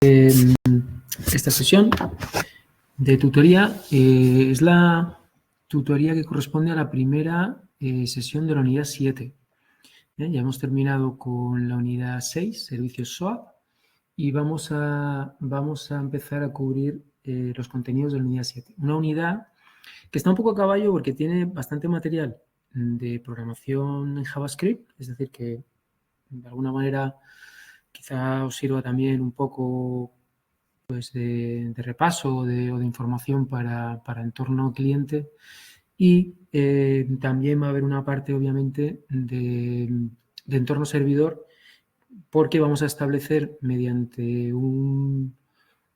Esta sesión de tutoría es la tutoría que corresponde a la primera sesión de la unidad 7. Ya hemos terminado con la unidad 6, servicios SOAP, y vamos a empezar a cubrir los contenidos de la unidad 7. Una unidad que está un poco a caballo porque tiene bastante material de programación en JavaScript, es decir, que de alguna manera quizá os sirva también un poco pues de repaso o de información para entorno cliente, y también va a haber una parte obviamente de entorno servidor, porque vamos a establecer mediante un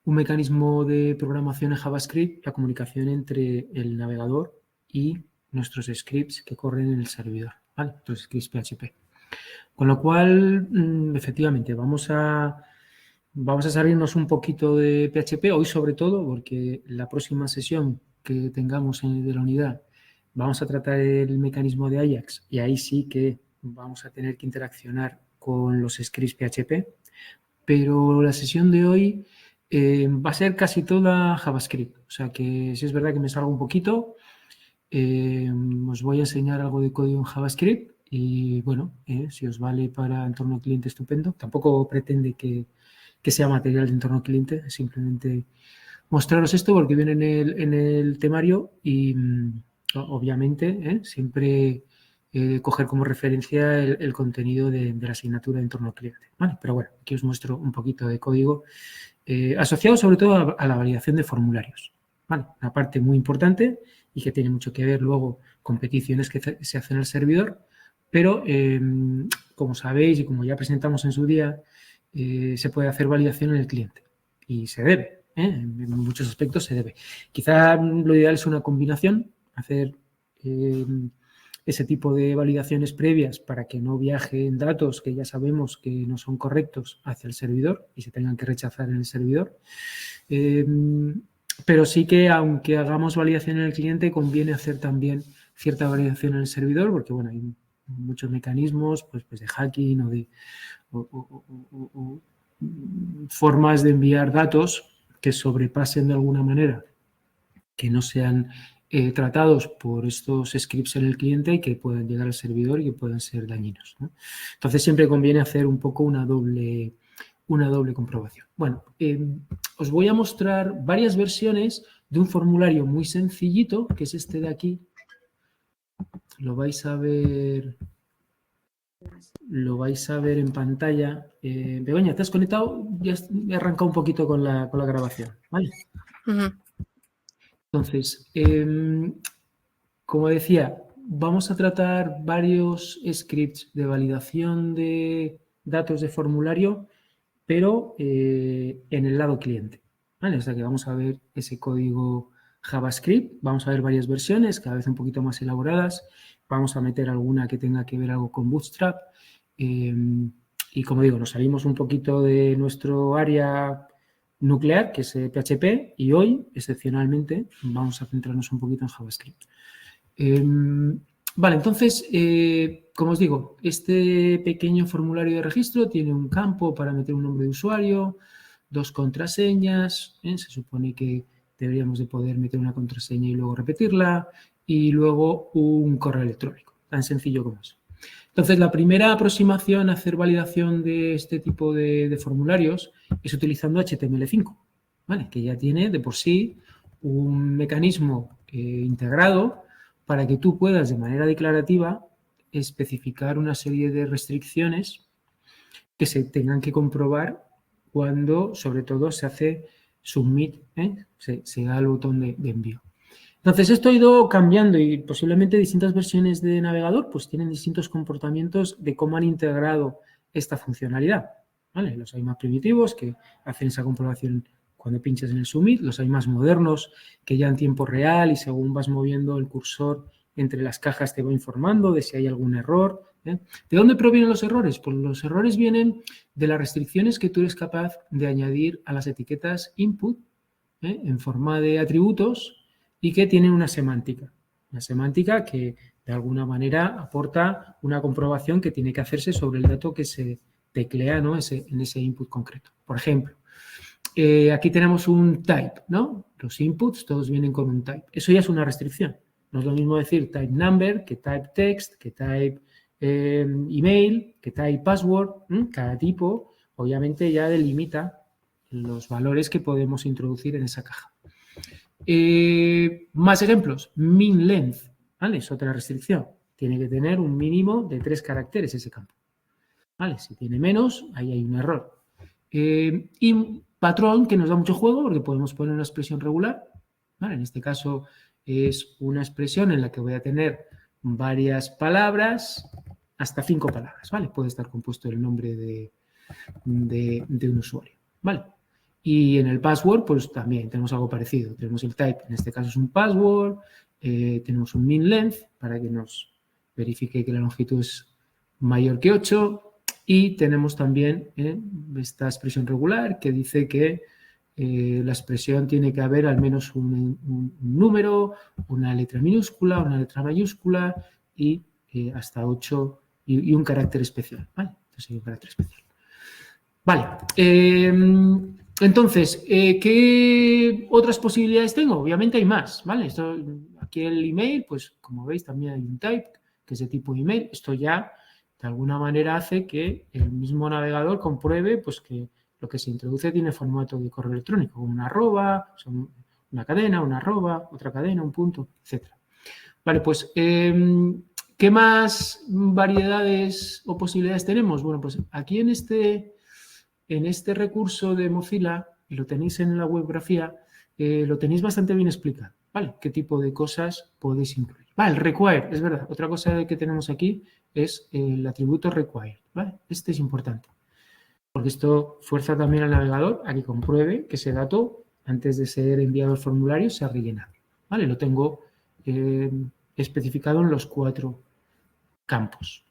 mecanismo de programación en JavaScript la comunicación entre el navegador y nuestros scripts que corren en el servidor, ¿vale? Los scripts PHP. Con lo cual, efectivamente, vamos a salirnos un poquito de PHP, hoy sobre todo, porque la próxima sesión que tengamos de la unidad vamos a tratar el mecanismo de Ajax, y ahí sí que vamos a tener que interaccionar con los scripts PHP, pero la sesión de hoy va a ser casi toda JavaScript, o sea que si es verdad que me salgo un poquito, os voy a enseñar algo de código en JavaScript y bueno, si os vale para entorno cliente, estupendo. Tampoco pretende que sea material de entorno cliente, es simplemente mostraros esto porque viene en el temario y obviamente siempre coger como referencia el contenido de la asignatura de entorno cliente, ¿vale? Pero bueno, aquí os muestro un poquito de código asociado sobre todo a la validación de formularios, ¿vale? Una parte muy importante y que tiene mucho que ver luego con peticiones que se hacen al servidor, pero como sabéis y como ya presentamos en su día, se puede hacer validación en el cliente y se debe, en muchos aspectos se debe. Quizá lo ideal es una combinación, hacer ese tipo de validaciones previas para que no viajen datos que ya sabemos que no son correctos hacia el servidor y se tengan que rechazar en el servidor. Pero sí que, aunque hagamos validación en el cliente, conviene hacer también cierta validación en el servidor, porque bueno, hay muchos mecanismos pues de hacking o de formas de enviar datos que sobrepasen de alguna manera, que no sean tratados por estos scripts en el cliente y que puedan llegar al servidor y que puedan ser dañinos, ¿no? Entonces siempre conviene hacer un poco una doble comprobación. Bueno, os voy a mostrar varias versiones de un formulario muy sencillito, que es este de aquí. Lo vais a ver en pantalla. Begoña, ¿te has conectado? Ya he arrancado un poquito con la grabación, ¿vale? Entonces, como decía, vamos a tratar varios scripts de validación de datos de formulario, pero en el lado cliente, ¿vale? O sea que vamos a ver ese código JavaScript, vamos a ver varias versiones, cada vez un poquito más elaboradas, vamos a meter alguna que tenga que ver algo con Bootstrap, y como digo, nos salimos un poquito de nuestro área nuclear, que es PHP, y hoy, excepcionalmente, vamos a centrarnos un poquito en JavaScript. Vale, entonces, como os digo, este pequeño formulario de registro tiene un campo para meter un nombre de usuario, 2 contraseñas, se supone que deberíamos de poder meter una contraseña y luego repetirla, y luego un correo electrónico, tan sencillo como eso. Entonces, la primera aproximación a hacer validación de este tipo de formularios es utilizando HTML5, ¿vale? Que ya tiene de por sí un mecanismo integrado para que tú puedas de manera declarativa especificar una serie de restricciones que se tengan que comprobar cuando, sobre todo, se hace submit, se da el botón de envío. Entonces, esto ha ido cambiando y posiblemente distintas versiones de navegador pues tienen distintos comportamientos de cómo han integrado esta funcionalidad, ¿vale? Los hay más primitivos que hacen esa comprobación cuando pinchas en el submit, los hay más modernos que ya en tiempo real y según vas moviendo el cursor entre las cajas te va informando de si hay algún error, ¿eh? ¿De dónde provienen los errores? Pues los errores vienen de las restricciones que tú eres capaz de añadir a las etiquetas input, en forma de atributos, y que tienen una semántica que de alguna manera aporta una comprobación que tiene que hacerse sobre el dato que se teclea, ¿no? en ese input concreto. Por ejemplo, Aquí tenemos un type, ¿no? Los inputs todos vienen con un type. Eso ya es una restricción. No es lo mismo decir type number que type text, que type email, que type password. Cada tipo, obviamente, ya delimita los valores que podemos introducir en esa caja. Más ejemplos. Min length, ¿vale? Es otra restricción. Tiene que tener un mínimo de 3 caracteres ese campo. ¿Vale? Si tiene menos, ahí hay un error. Y patrón, que nos da mucho juego porque podemos poner una expresión regular. ¿Vale? En este caso es una expresión en la que voy a tener varias palabras, hasta 5 palabras. ¿Vale? Puede estar compuesto el nombre de un usuario. ¿Vale? Y en el password, pues también tenemos algo parecido. Tenemos el type, en este caso es un password. Tenemos un min length para que nos verifique que la longitud es mayor que 8. Y tenemos también esta expresión regular que dice que la expresión tiene que haber al menos un número, una letra minúscula, una letra mayúscula y hasta 8 y un carácter especial. ¿Vale? Entonces hay un carácter especial. Vale. Entonces, ¿qué otras posibilidades tengo? Obviamente hay más, ¿vale? Aquí el email, pues como veis también hay un type, que es de tipo email. Esto ya de alguna manera hace que el mismo navegador compruebe pues, que lo que se introduce tiene formato de correo electrónico, una arroba, una cadena, una arroba, otra cadena, un punto, etc. Vale, pues, ¿qué más variedades o posibilidades tenemos? Bueno, pues aquí en este recurso de Mozilla, y lo tenéis en la webgrafía, lo tenéis bastante bien explicado, ¿vale? ¿Qué tipo de cosas podéis incluir? Vale, el require, es verdad. Otra cosa que tenemos aquí es el atributo require, ¿vale? Este es importante, porque esto fuerza también al navegador a que compruebe que ese dato, antes de ser enviado al formulario, se ha rellenado, ¿vale? Lo tengo especificado en los 4 campos.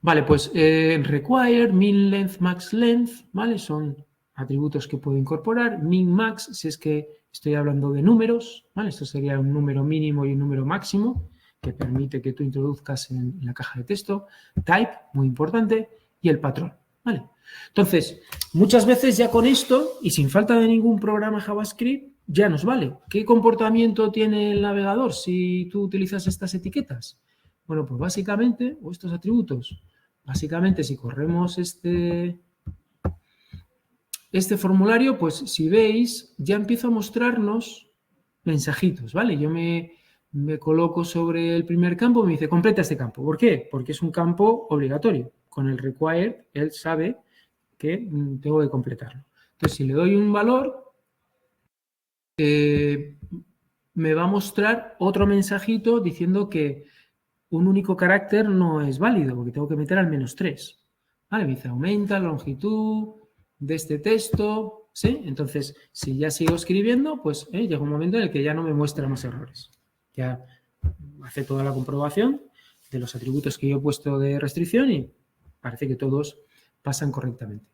Vale, pues require, min length, max length, ¿vale? Son atributos que puedo incorporar. Min, max, si es que estoy hablando de números, ¿vale? Esto sería un número mínimo y un número máximo que permite que tú introduzcas en la caja de texto. Type, muy importante, y el patrón, ¿vale? Entonces, muchas veces ya con esto, y sin falta de ningún programa JavaScript, ya nos vale. ¿Qué comportamiento tiene el navegador si tú utilizas estas etiquetas? Bueno, pues básicamente, o estos atributos, básicamente si corremos este formulario, pues si veis, ya empiezo a mostrarnos mensajitos, ¿vale? Yo me coloco sobre el primer campo y me dice, completa este campo. ¿Por qué? Porque es un campo obligatorio. Con el require, él sabe que tengo que completarlo. Entonces, si le doy un valor, me va a mostrar otro mensajito diciendo que un único carácter no es válido, porque tengo que meter al menos 3. ¿Vale? Me dice, aumenta la longitud de este texto, ¿sí? Entonces, si ya sigo escribiendo, pues llega un momento en el que ya no me muestra más errores. Ya hace toda la comprobación de los atributos que yo he puesto de restricción y parece que todos pasan correctamente.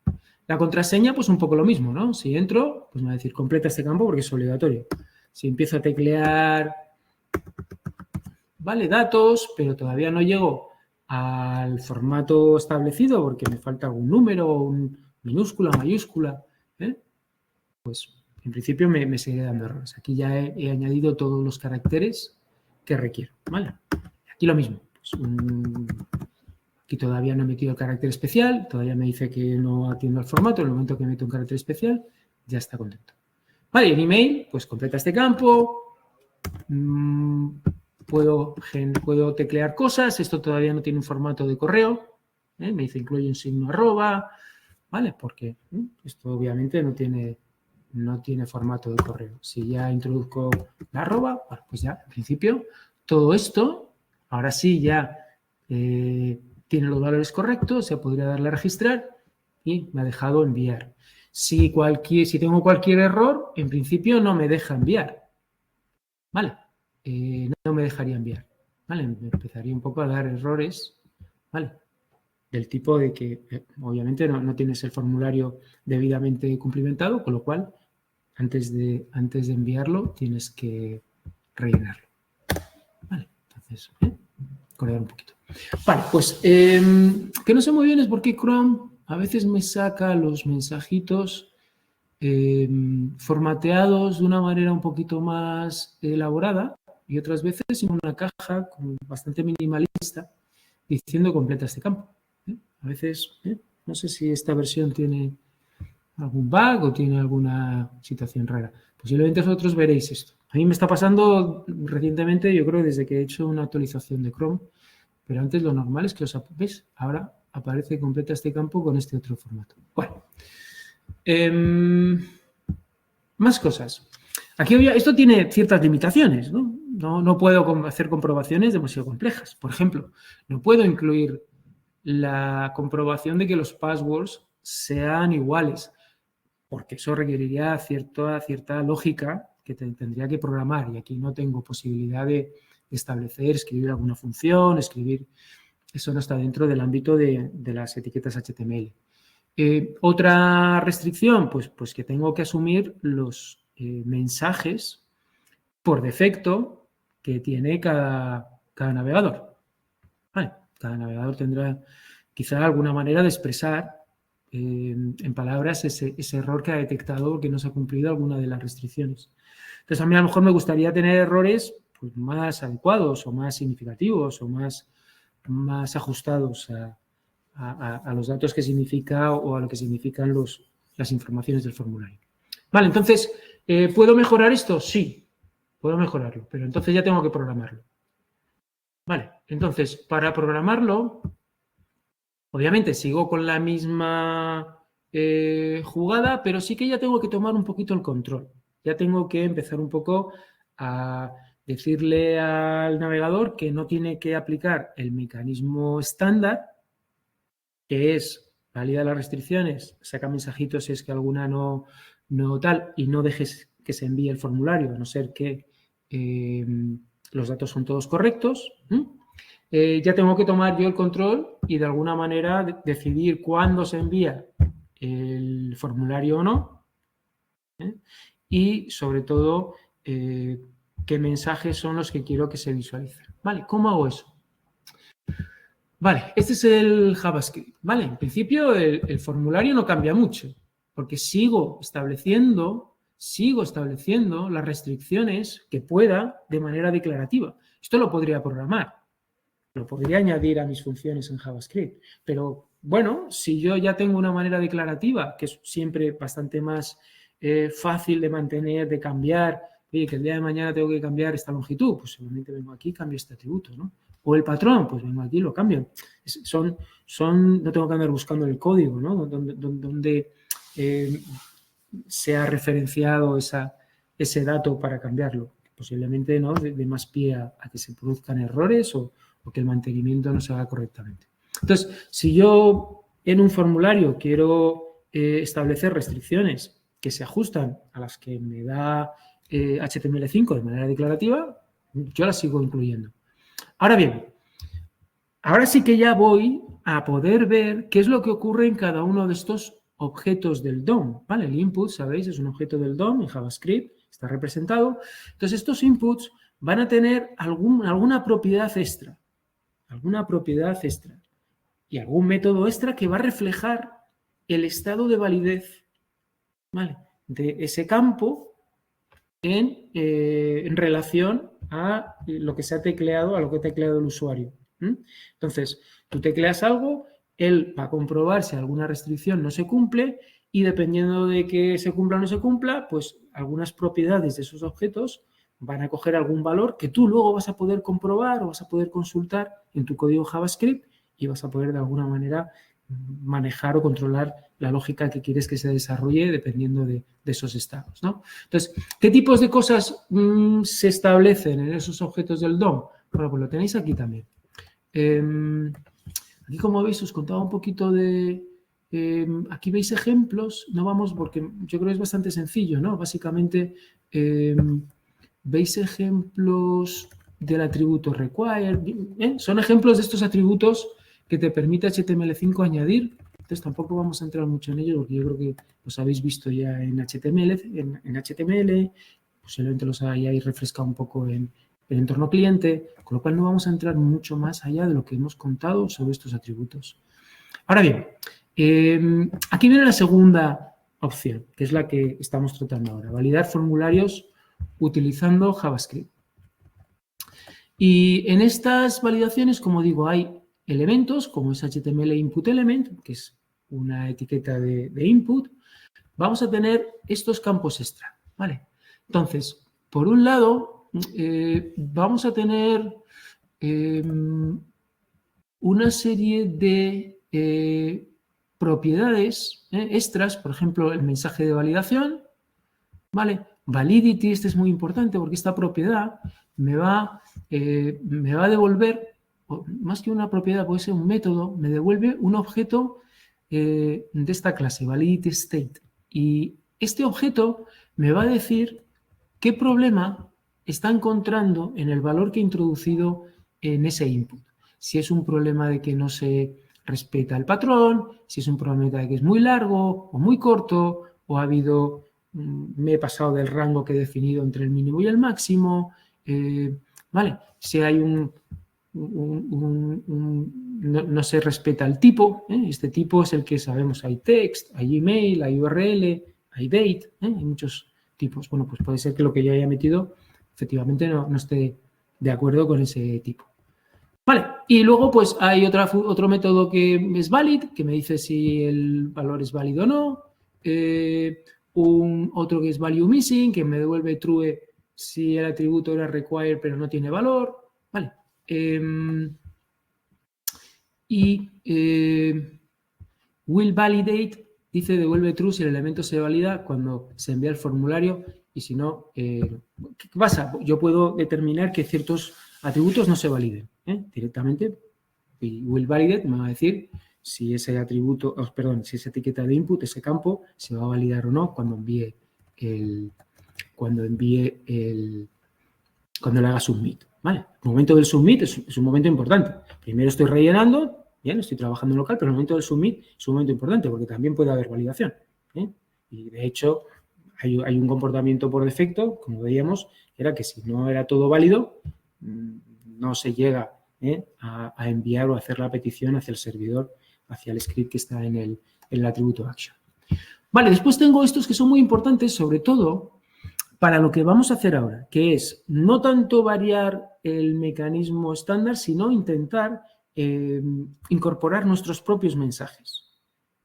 La contraseña, pues un poco lo mismo, ¿no? Si entro, pues me va a decir, completa este campo porque es obligatorio. Si empiezo a teclear, vale, datos, pero todavía no llego al formato establecido porque me falta algún número, un minúscula, mayúscula, pues en principio me sigue dando errores. Aquí ya he añadido todos los caracteres que requiero, ¿vale? Aquí lo mismo. Pues, aquí todavía no he metido el carácter especial, todavía me dice que no atiendo al formato, en el momento que meto un carácter especial, ya está contento. Vale, en email, pues completa este campo, puedo teclear cosas, esto todavía no tiene un formato de correo, me dice incluye un signo arroba, ¿vale? Porque esto obviamente no tiene formato de correo. Si ya introduzco la arroba, bueno, pues ya, en principio, todo esto, ahora sí ya tiene los valores correctos, se podría darle a registrar y me ha dejado enviar. Si tengo cualquier error, en principio no me deja enviar, ¿vale? No me dejaría enviar, ¿vale? Me empezaría un poco a dar errores, ¿vale? Del tipo de que, obviamente, no tienes el formulario debidamente cumplimentado, con lo cual, antes de enviarlo, tienes que rellenarlo. Vale, entonces, corear un poquito. Vale, pues, que no sé muy bien es por qué Chrome a veces me saca los mensajitos formateados de una manera un poquito más elaborada y otras veces en una caja bastante minimalista diciendo completa este campo. A veces, no sé si esta versión tiene algún bug o tiene alguna situación rara. Posiblemente vosotros veréis esto. A mí me está pasando recientemente, yo creo, desde que he hecho una actualización de Chrome, pero antes lo normal es que ¿ves? Ahora aparece completa este campo con este otro formato. Bueno, más cosas. Aquí esto tiene ciertas limitaciones, ¿no? No puedo hacer comprobaciones demasiado complejas. Por ejemplo, no puedo incluir la comprobación de que los passwords sean iguales, porque eso requeriría cierta lógica que tendría que programar, y aquí no tengo posibilidad de establecer, escribir alguna función, eso no está dentro del ámbito de las etiquetas HTML. Otra restricción, pues que tengo que asumir los mensajes por defecto que tiene cada navegador. Vale, cada navegador tendrá quizá alguna manera de expresar en palabras ese error que ha detectado que no se ha cumplido alguna de las restricciones. Entonces, a mí a lo mejor me gustaría tener errores pues, más adecuados o más significativos o más ajustados a los datos que significa o a lo que significan las informaciones del formulario. Vale, entonces, ¿puedo mejorar esto? Sí, puedo mejorarlo, pero entonces ya tengo que programarlo. Vale, entonces, para programarlo, obviamente sigo con la misma jugada, pero sí que ya tengo que tomar un poquito el control. Ya tengo que empezar un poco a decirle al navegador que no tiene que aplicar el mecanismo estándar, que es valida las restricciones, saca mensajitos si es que alguna no tal, y no dejes que se envíe el formulario, a no ser que los datos son todos correctos. Ya tengo que tomar yo el control y de alguna manera decidir cuándo se envía el formulario o no. Y sobre todo, qué mensajes son los que quiero que se visualicen. ¿Vale? ¿Cómo hago eso? Vale, este es el JavaScript. Vale, en principio el formulario no cambia mucho, porque sigo estableciendo las restricciones que pueda de manera declarativa. Esto lo podría programar, lo podría añadir a mis funciones en JavaScript, pero bueno, si yo ya tengo una manera declarativa, que es siempre bastante más fácil de mantener, de cambiar, oye, que el día de mañana tengo que cambiar esta longitud, pues seguramente vengo aquí y cambio este atributo, ¿no? O el patrón, pues vengo aquí y lo cambio. No tengo que andar buscando el código, ¿no? Donde se ha referenciado ese dato para cambiarlo. Posiblemente, ¿no? De más pie a que se produzcan errores o que el mantenimiento no se haga correctamente. Entonces, si yo en un formulario quiero establecer restricciones que se ajustan a las que me da HTML5 de manera declarativa, yo las sigo incluyendo. Ahora bien, ahora sí que ya voy a poder ver qué es lo que ocurre en cada uno de estos objetos del DOM, ¿vale? El input, sabéis, es un objeto del DOM en JavaScript, está representado. Entonces, estos inputs van a tener alguna propiedad extra, y algún método extra que va a reflejar el estado de validez, ¿vale?, de ese campo en relación a lo que se ha tecleado, a lo que ha tecleado el usuario. Entonces, tú tecleas algo, él va a comprobar si alguna restricción no se cumple y dependiendo de que se cumpla o no se cumpla, pues algunas propiedades de esos objetos van a coger algún valor que tú luego vas a poder comprobar o vas a poder consultar en tu código JavaScript y vas a poder de alguna manera manejar o controlar la lógica que quieres que se desarrolle dependiendo de esos estados, ¿no? Entonces, ¿qué tipos de cosas se establecen en esos objetos del DOM? Bueno, pues lo tenéis aquí también. Aquí, como veis, os contaba un poquito de... aquí veis ejemplos, no vamos porque yo creo que es bastante sencillo, ¿no? Básicamente, veis ejemplos del atributo require, son ejemplos de estos atributos que te permite HTML5 añadir. Entonces tampoco vamos a entrar mucho en ello porque yo creo que los habéis visto ya en HTML, posiblemente los hayáis refrescado un poco en el entorno cliente, con lo cual no vamos a entrar mucho más allá de lo que hemos contado sobre estos atributos. Ahora bien, aquí viene la segunda opción, que es la que estamos tratando ahora. Validar formularios utilizando JavaScript. Y en estas validaciones, como digo, hay elementos como es HTML Input Element, que es una etiqueta de input. Vamos a tener estos campos extra, ¿vale? Entonces, por un lado, vamos a tener una serie de propiedades extras, por ejemplo, el mensaje de validación, ¿vale? Validity, este es muy importante porque esta propiedad me va a devolver, más que una propiedad, puede ser un método, me devuelve un objeto de esta clase, validity state. Y este objeto me va a decir qué problema está encontrando en el valor que he introducido en ese input. Si es un problema de que no se respeta el patrón, si es un problema de que es muy largo o muy corto, o ha habido, me he pasado del rango que he definido entre el mínimo y el máximo, ¿vale? Si hay no se respeta el tipo, este tipo es el que sabemos, hay text, hay email, hay URL, hay date, hay muchos tipos. Bueno, pues puede ser que lo que yo haya metido efectivamente no esté de acuerdo con ese tipo. Vale, y luego pues hay otro método que es valid, que me dice si el valor es válido o no. Otro que es value missing, que me devuelve true si el atributo era required pero no tiene valor. Vale. Will validate dice devuelve true si el elemento se valida cuando se envía el formulario y si no, ¿qué pasa? Yo puedo determinar que ciertos atributos no se validen directamente y will validate me va a decir si ese atributo, si esa etiqueta de input, ese campo, se va a validar o no cuando le haga submit. ¿Vale? El momento del submit es un momento importante. Primero estoy rellenando, bien, estoy trabajando en local, pero el momento del submit es un momento importante porque también puede haber validación. Y de hecho, hay un comportamiento por defecto, como veíamos, era que si no era todo válido, no se llega a enviar o a hacer la petición hacia el servidor, hacia el script que está en el atributo action. Vale, después tengo estos que son muy importantes, sobre todo para lo que vamos a hacer ahora, que es no tanto variar el mecanismo estándar, sino intentar incorporar nuestros propios mensajes.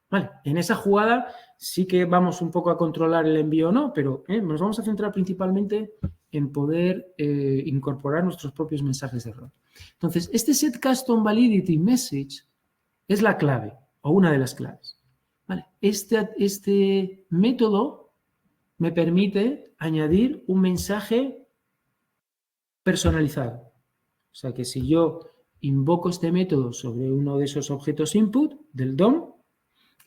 Vale, en esa jugada sí que vamos un poco a controlar el envío o no, pero nos vamos a centrar principalmente en poder incorporar nuestros propios mensajes de error. Entonces, este set custom validity message es la clave o una de las claves. Vale, este método me permite añadir un mensaje personalizado. O sea que si yo invoco este método sobre uno de esos objetos input del DOM,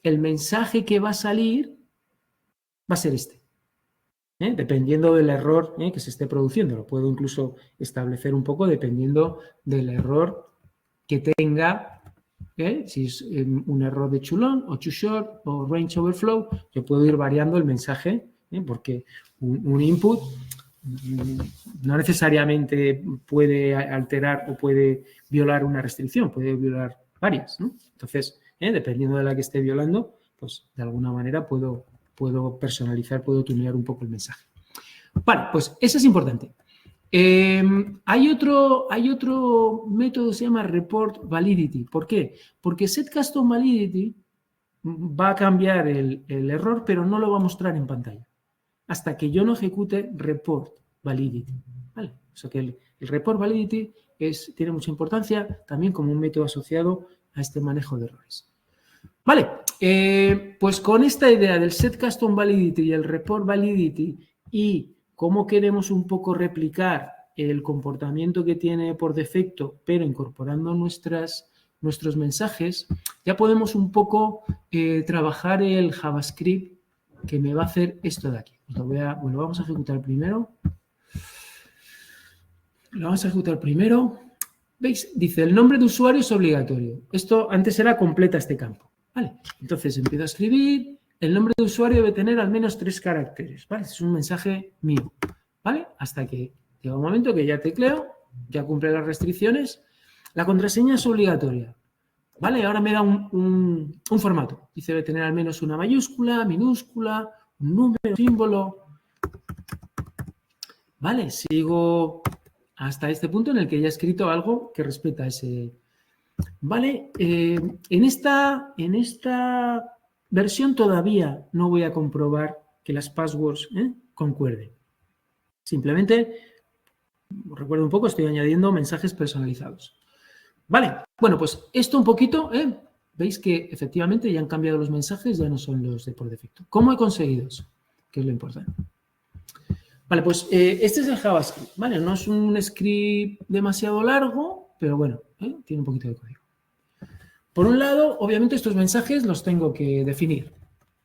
el mensaje que va a salir va a ser este. Dependiendo del error que se esté produciendo. Lo puedo incluso establecer un poco dependiendo del error que tenga. Si es un error de too long o too short o range overflow, yo puedo ir variando el mensaje porque un input no necesariamente puede alterar o puede violar una restricción, puede violar varias, ¿no? Entonces, dependiendo de la que esté violando, pues de alguna manera puedo personalizar, puedo tunear un poco el mensaje. Vale, pues eso es importante. Hay otro método que se llama report validity. ¿Por qué? Porque set custom validity va a cambiar el error, pero no lo va a mostrar en pantalla hasta que yo no ejecute report validity. ¿Vale? O sea que el report validity tiene mucha importancia también como un método asociado a este manejo de errores. Vale, pues con esta idea del set custom validity y el report validity y cómo queremos un poco replicar el comportamiento que tiene por defecto, pero incorporando nuestros mensajes, ya podemos un poco trabajar el JavaScript que me va a hacer esto de aquí. Lo vamos a ejecutar primero. ¿Veis? Dice, el nombre de usuario es obligatorio. Esto antes era completa este campo. ¿Vale? Entonces empiezo a escribir. El nombre de usuario debe tener al menos 3 caracteres. ¿Vale? Es un mensaje mío. ¿Vale? Hasta que llega un momento que ya tecleo, ya cumple las restricciones. La contraseña es obligatoria. ¿vale? Ahora me da un formato. Dice debe tener al menos una mayúscula, minúscula, un número, símbolo. ¿Vale? Sigo hasta este punto en el que ya he escrito algo que respeta ese... ¿Vale? En esta versión todavía no voy a comprobar que las passwords concuerden. Simplemente, recuerdo un poco, estoy añadiendo mensajes personalizados. Vale, bueno, pues esto un poquito, veis que efectivamente ya han cambiado los mensajes, ya no son los de por defecto. ¿Cómo he conseguido eso? Que es lo importante. Vale, pues este es el JavaScript, ¿vale? No es un script demasiado largo, pero bueno, tiene un poquito de código. Por un lado, obviamente estos mensajes los tengo que definir,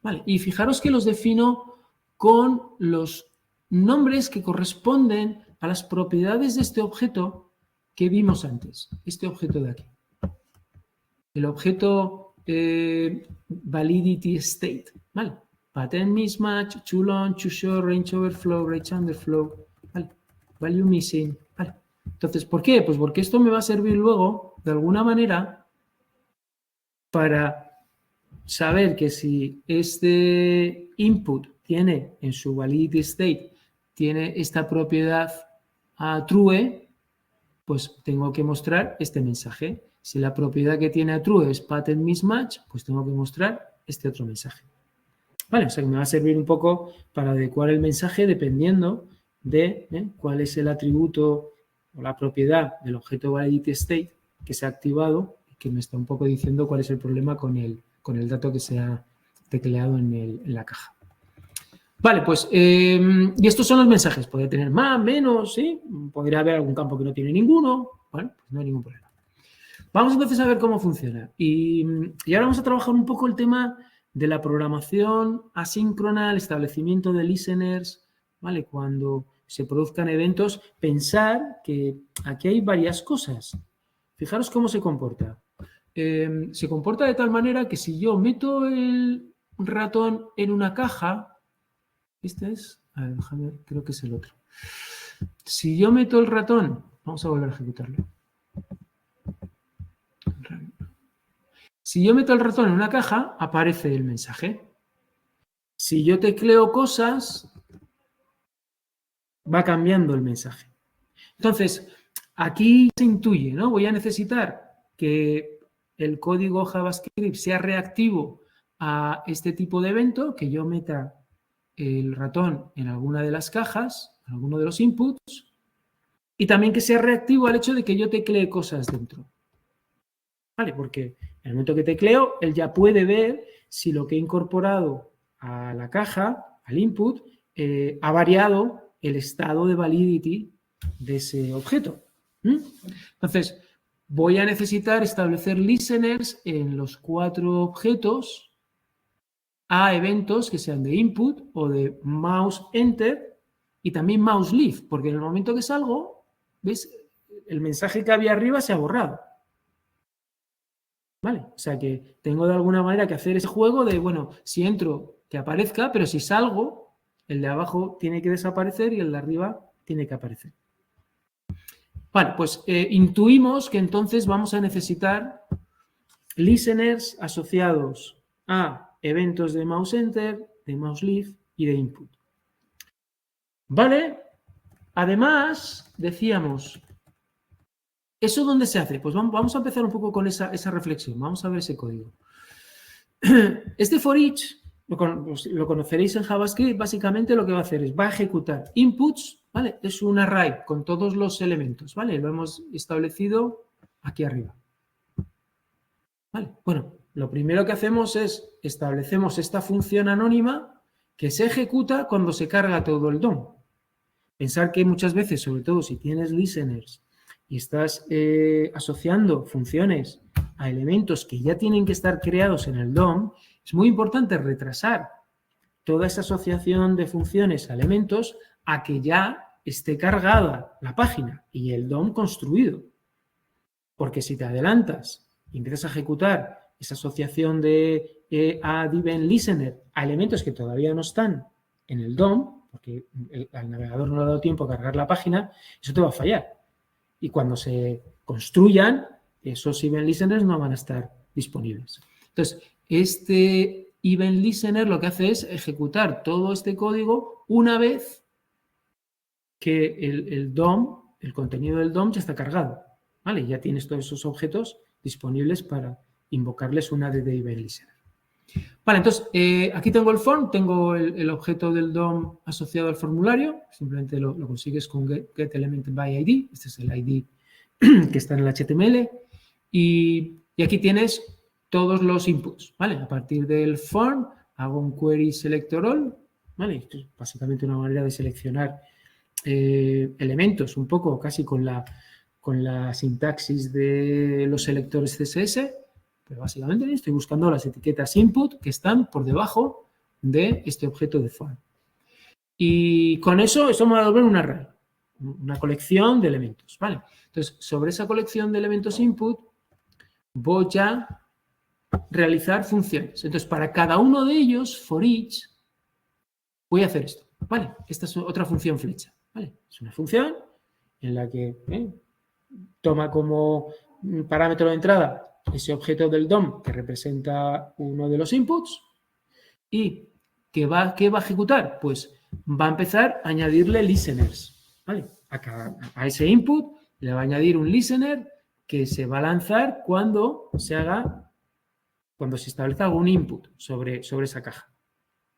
¿vale? Y fijaros que los defino con los nombres que corresponden a las propiedades de este objeto que vimos antes, este objeto de aquí. El objeto validity state, ¿vale? Pattern mismatch, too long, too short, range overflow, range underflow, ¿vale? Value missing, ¿vale? Entonces, ¿por qué? Pues porque esto me va a servir luego, de alguna manera, para saber que si este input tiene en su validity state, tiene esta propiedad a true, pues tengo que mostrar este mensaje. Si la propiedad que tiene a true es pattern mismatch, pues tengo que mostrar este otro mensaje. Vale, o sea que me va a servir un poco para adecuar el mensaje dependiendo de cuál es el atributo o la propiedad del objeto validity state que se ha activado y que me está un poco diciendo cuál es el problema con el dato que se ha tecleado en la caja. Vale, pues, y estos son los mensajes. Podría tener más, menos, ¿sí? Podría haber algún campo que no tiene ninguno. Bueno, pues no hay ningún problema. Vamos entonces a ver cómo funciona. Y ahora vamos a trabajar un poco el tema de la programación asíncrona, el establecimiento de listeners, ¿vale? Cuando se produzcan eventos, pensar que aquí hay varias cosas. Fijaros cómo se comporta. Se comporta de tal manera que si yo meto el ratón en una caja, este es, a ver, déjame ver, creo que es el otro. Si yo meto el ratón, vamos a volver a ejecutarlo. Si yo meto el ratón en una caja, aparece el mensaje. Si yo tecleo cosas, va cambiando el mensaje. Entonces, aquí se intuye, ¿no? Voy a necesitar que el código JavaScript sea reactivo a este tipo de evento, que yo meta el ratón en alguna de las cajas, en alguno de los inputs, y también que sea reactivo al hecho de que yo teclee cosas dentro. ¿Vale? Porque en el momento que tecleo, él ya puede ver si lo que he incorporado a la caja, al input, ha variado el estado de validity de ese objeto. Entonces, voy a necesitar establecer listeners en los 4 objetos a eventos que sean de input o de mouse enter y también mouse leave, porque en el momento que salgo, ¿ves? El mensaje que había arriba se ha borrado. ¿Vale? O sea que tengo de alguna manera que hacer ese juego de, bueno, si entro, que aparezca, pero si salgo, el de abajo tiene que desaparecer y el de arriba tiene que aparecer. Vale, pues intuimos que entonces vamos a necesitar listeners asociados a eventos de mouse enter, de mouse leave y de input. Vale, además, decíamos, ¿eso dónde se hace? Pues vamos a empezar un poco con esa reflexión. Vamos a ver ese código. Este for each lo conoceréis en JavaScript. Básicamente lo que va a hacer es, va a ejecutar inputs, ¿vale? Es un array con todos los elementos, ¿vale? Lo hemos establecido aquí arriba. ¿Vale? Bueno, lo primero que hacemos es, establecemos esta función anónima que se ejecuta cuando se carga todo el DOM. Pensar que muchas veces, sobre todo si tienes listeners y estás asociando funciones a elementos que ya tienen que estar creados en el DOM, es muy importante retrasar toda esa asociación de funciones a elementos a que ya esté cargada la página y el DOM construido. Porque si te adelantas y empiezas a ejecutar esa asociación de add event listener a elementos que todavía no están en el DOM, porque al navegador no le ha dado tiempo a cargar la página, eso te va a fallar. Y cuando se construyan, esos event listeners no van a estar disponibles. Entonces, este event listener lo que hace es ejecutar todo este código una vez que el DOM, el contenido del DOM ya está cargado, ¿vale? Ya tienes todos esos objetos disponibles para invocarles una ADD event listener. Vale, entonces, aquí tengo el form, tengo el objeto del DOM asociado al formulario, simplemente lo consigues con getElementById, este es el ID que está en el HTML, y aquí tienes todos los inputs, ¿vale? A partir del form hago un query selector all, ¿vale? Esto es básicamente una manera de seleccionar elementos, un poco casi con la sintaxis de los selectores CSS, pero básicamente estoy buscando las etiquetas input que están por debajo de este objeto de form. Y con eso me va a devolver un array, una colección de elementos, ¿vale? Entonces, sobre esa colección de elementos input voy a realizar funciones. Entonces, para cada uno de ellos, for each, voy a hacer esto, ¿vale? Esta es otra función flecha, ¿vale? Es una función en la que toma como parámetro de entrada ese objeto del DOM que representa uno de los inputs y ¿qué va a ejecutar? Pues va a empezar a añadirle listeners, ¿vale? A ese input le va a añadir un listener que se va a lanzar cuando se establezca algún input sobre esa caja,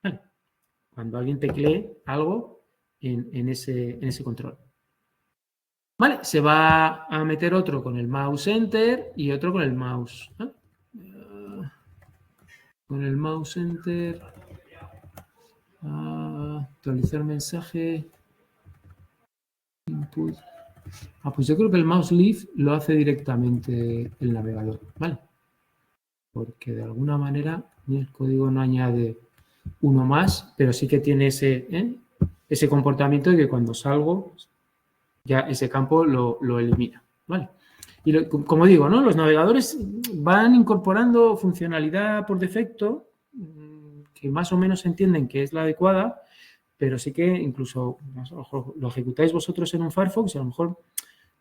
¿vale? Cuando alguien teclee algo en ese control. Vale, se va a meter otro con el mouse enter y otro con el mouse. Con el mouse enter. Actualizar mensaje. Input. Pues yo creo que el mouse leave lo hace directamente el navegador, ¿vale? Porque de alguna manera el código no añade uno más, pero sí que tiene ese comportamiento de que cuando salgo ya ese campo lo elimina, ¿vale? Y como digo, ¿no? Los navegadores van incorporando funcionalidad por defecto que más o menos entienden que es la adecuada, pero sí que incluso a lo mejor lo ejecutáis vosotros en un Firefox y a lo mejor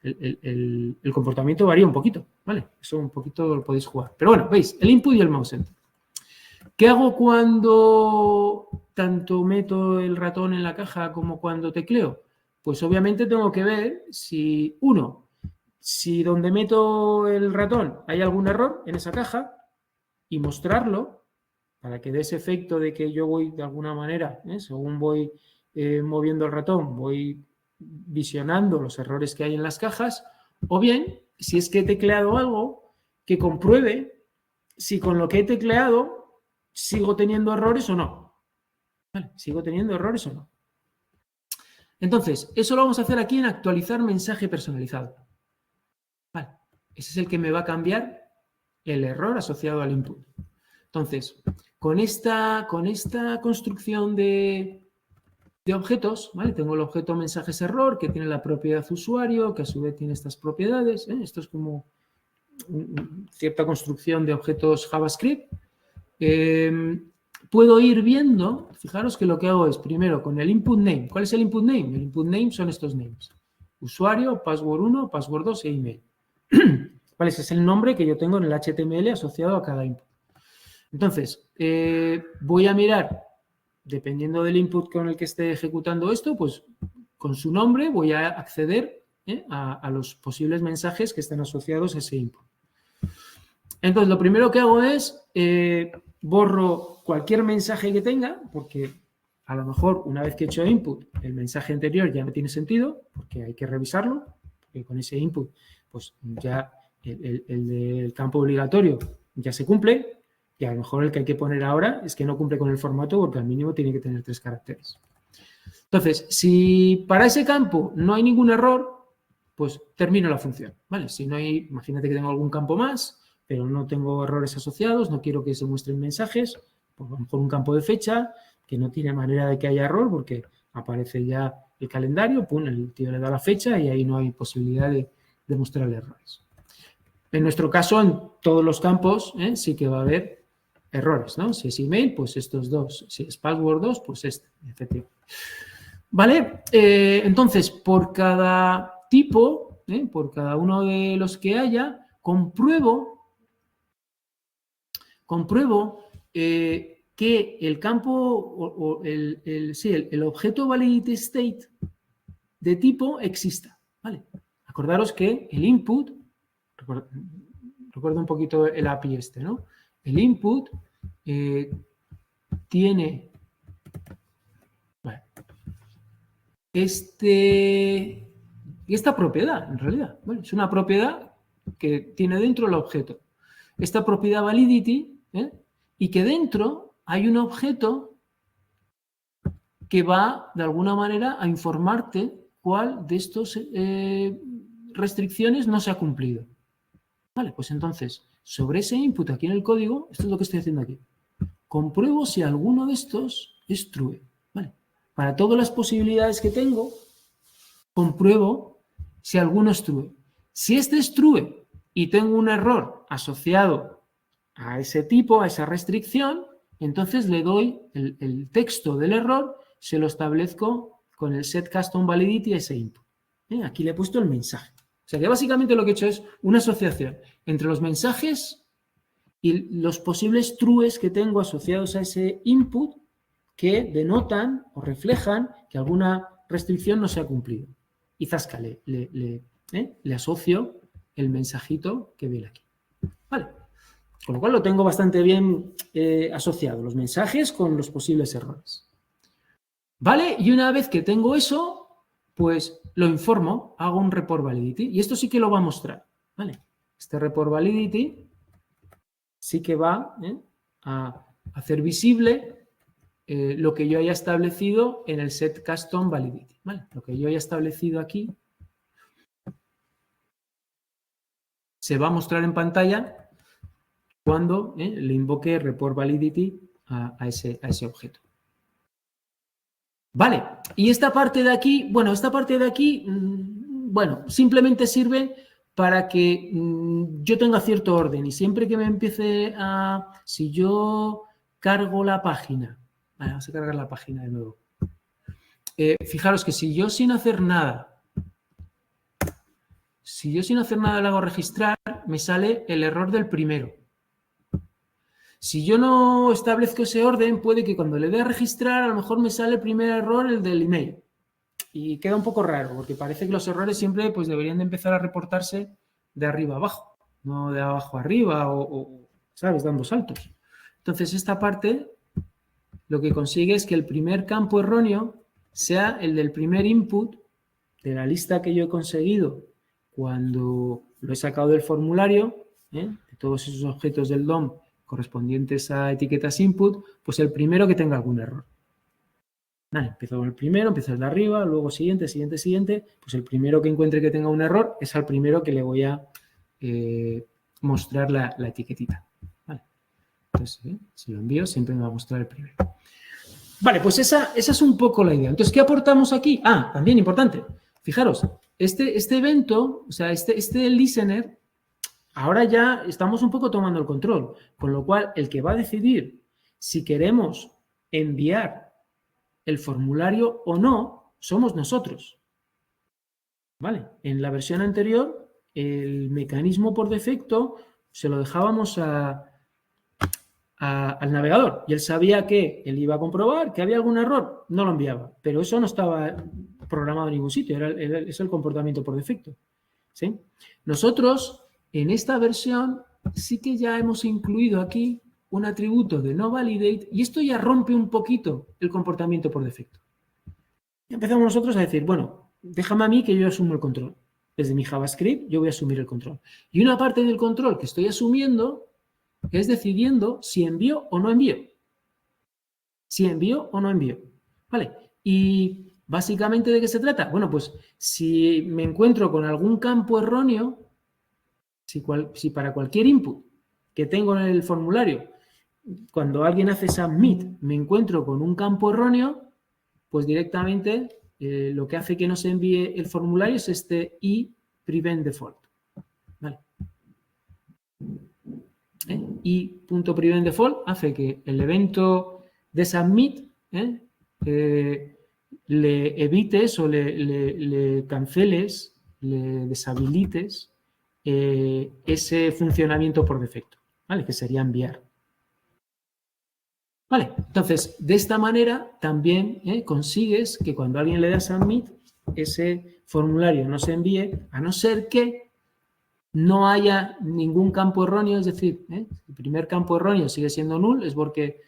el comportamiento varía un poquito, ¿vale? Eso un poquito lo podéis jugar. Pero bueno, veis, el input y el mouse enter. ¿Qué hago cuando tanto meto el ratón en la caja como cuando tecleo? Pues obviamente tengo que ver si donde meto el ratón hay algún error en esa caja y mostrarlo para que dé ese efecto de que yo voy de alguna manera, según voy moviendo el ratón, voy visionando los errores que hay en las cajas, o bien, si es que he tecleado algo, que compruebe si con lo que he tecleado sigo teniendo errores o no. ¿Vale? ¿Sigo teniendo errores o no? Entonces, eso lo vamos a hacer aquí en actualizar mensaje personalizado. Vale. Ese es el que me va a cambiar el error asociado al input. Entonces, con esta construcción de objetos, ¿vale? Tengo el objeto mensajes error que tiene la propiedad usuario, que a su vez tiene estas propiedades. Esto es como cierta construcción de objetos JavaScript. Puedo ir viendo, fijaros que lo que hago es, primero, con el input name. ¿Cuál es el input name? El input name son estos names. Usuario, password 1, password 2 e email. ¿Vale? Ese es el nombre que yo tengo en el HTML asociado a cada input. Entonces, voy a mirar, dependiendo del input con el que esté ejecutando esto, pues con su nombre voy a acceder a los posibles mensajes que están asociados a ese input. Entonces, lo primero que hago es borro cualquier mensaje que tenga, porque a lo mejor una vez que he hecho input, el mensaje anterior ya no tiene sentido, porque hay que revisarlo, porque con ese input, pues ya el del campo obligatorio ya se cumple, y a lo mejor el que hay que poner ahora es que no cumple con el formato, porque al mínimo tiene que tener 3 caracteres. Entonces, si para ese campo no hay ningún error, pues termino la función, ¿vale? Si no hay, imagínate que tengo algún campo más, pero no tengo errores asociados, no quiero que se muestren mensajes, pues a lo mejor un campo de fecha que no tiene manera de que haya error porque aparece ya el calendario, pum, el tío le da la fecha y ahí no hay posibilidad de mostrarle errores. En nuestro caso, en todos los campos sí que va a haber errores, ¿no? Si es email, pues estos dos. Si es password 2, pues este, efectivamente. ¿Vale? Entonces, por cada tipo, por cada uno de los que haya, compruebo compruebo que el campo el objeto ValidityState de tipo exista. ¿Vale? Acordaros que el input, recuerdo un poquito el API ¿no? El input tiene esta propiedad, en realidad. ¿Vale? Es una propiedad que tiene dentro el objeto. Esta propiedad validity, y que dentro hay un objeto que va, de alguna manera, a informarte cuál de estas restricciones no se ha cumplido. Vale, pues entonces, sobre ese input aquí en el código, esto es lo que estoy haciendo aquí. Compruebo si alguno de estos es true. Vale. Para todas las posibilidades que tengo, compruebo si alguno es true. Si este es true y tengo un error asociado a ese tipo, a esa restricción, entonces le doy el texto del error, se lo establezco con el set custom validity a ese input. Aquí le he puesto el mensaje. O sea que básicamente lo que he hecho es una asociación entre los mensajes y los posibles trues que tengo asociados a ese input que denotan o reflejan que alguna restricción no se ha cumplido. Y zasca, le asocio el mensajito que viene aquí. Vale. Con lo cual lo tengo bastante bien asociado, los mensajes con los posibles errores. ¿Vale? Y una vez que tengo eso, pues lo informo, hago un report validity. Y esto sí que lo va a mostrar. ¿Vale? Este report validity sí que va a hacer visible lo que yo haya establecido en el set custom validity. ¿Vale? Lo que yo haya establecido aquí se va a mostrar en pantalla cuando le invoque report validity a ese objeto. Vale, y esta parte de aquí, bueno, simplemente sirve para que yo tenga cierto orden y siempre que me empiece si yo cargo la página, vamos a cargar la página de nuevo. Fijaros que si yo sin hacer nada le hago registrar, me sale el error del primero. Si yo no establezco ese orden, puede que cuando le dé a registrar, a lo mejor me sale el primer error, el del email. Y queda un poco raro, porque parece que los errores siempre pues, deberían de empezar a reportarse de arriba a abajo, no de abajo a arriba o ¿sabes?, dando saltos. Entonces, esta parte lo que consigue es que el primer campo erróneo sea el del primer input de la lista que yo he conseguido cuando lo he sacado del formulario, de todos esos objetos del DOM correspondientes a etiquetas input, pues el primero que tenga algún error. Vale, empiezo con el primero, empiezo de arriba, luego siguiente, pues el primero que encuentre que tenga un error es al primero que le voy a mostrar la etiquetita. Vale. Entonces, si lo envío, siempre me va a mostrar el primero. Vale, pues esa es un poco la idea. Entonces, ¿qué aportamos aquí? También importante. Fijaros, este evento, o sea, este listener, ahora ya estamos un poco tomando el control, con lo cual el que va a decidir si queremos enviar el formulario o no somos nosotros. ¿Vale? En la versión anterior, el mecanismo por defecto se lo dejábamos al navegador y él sabía que él iba a comprobar que había algún error, no lo enviaba, pero eso no estaba programado en ningún sitio, es el comportamiento por defecto. ¿Sí? Nosotros en esta versión sí que ya hemos incluido aquí un atributo de noValidate y esto ya rompe un poquito el comportamiento por defecto. Y empezamos nosotros a decir, bueno, déjame a mí que yo asumo el control. Desde mi JavaScript yo voy a asumir el control. Y una parte del control que estoy asumiendo es decidiendo si envío o no envío. Si envío o no envío. ¿Vale? Y básicamente, ¿de qué se trata? Bueno, pues si me encuentro con algún campo erróneo, si para cualquier input que tengo en el formulario, cuando alguien hace submit, me encuentro con un campo erróneo, pues directamente lo que hace que no se envíe el formulario es este prevent default. ¿Vale? I.prevent default hace que el evento de submit le evites o le canceles, le deshabilites ese funcionamiento por defecto, ¿vale? Que sería enviar. Vale, entonces, de esta manera también consigues que cuando alguien le da Submit, ese formulario no se envíe, a no ser que no haya ningún campo erróneo, es decir, el primer campo erróneo sigue siendo null, es porque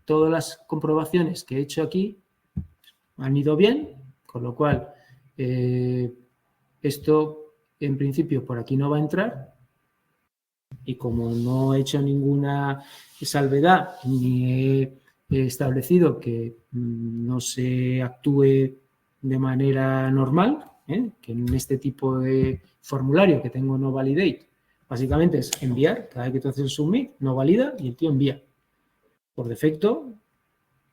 todas las comprobaciones que he hecho aquí han ido bien, con lo cual esto en principio por aquí no va a entrar, y como no he hecho ninguna salvedad ni he establecido que no se actúe de manera normal, que en este tipo de formulario que tengo no validate, básicamente es enviar, cada vez que tú haces el submit, no valida y el tío envía. Por defecto,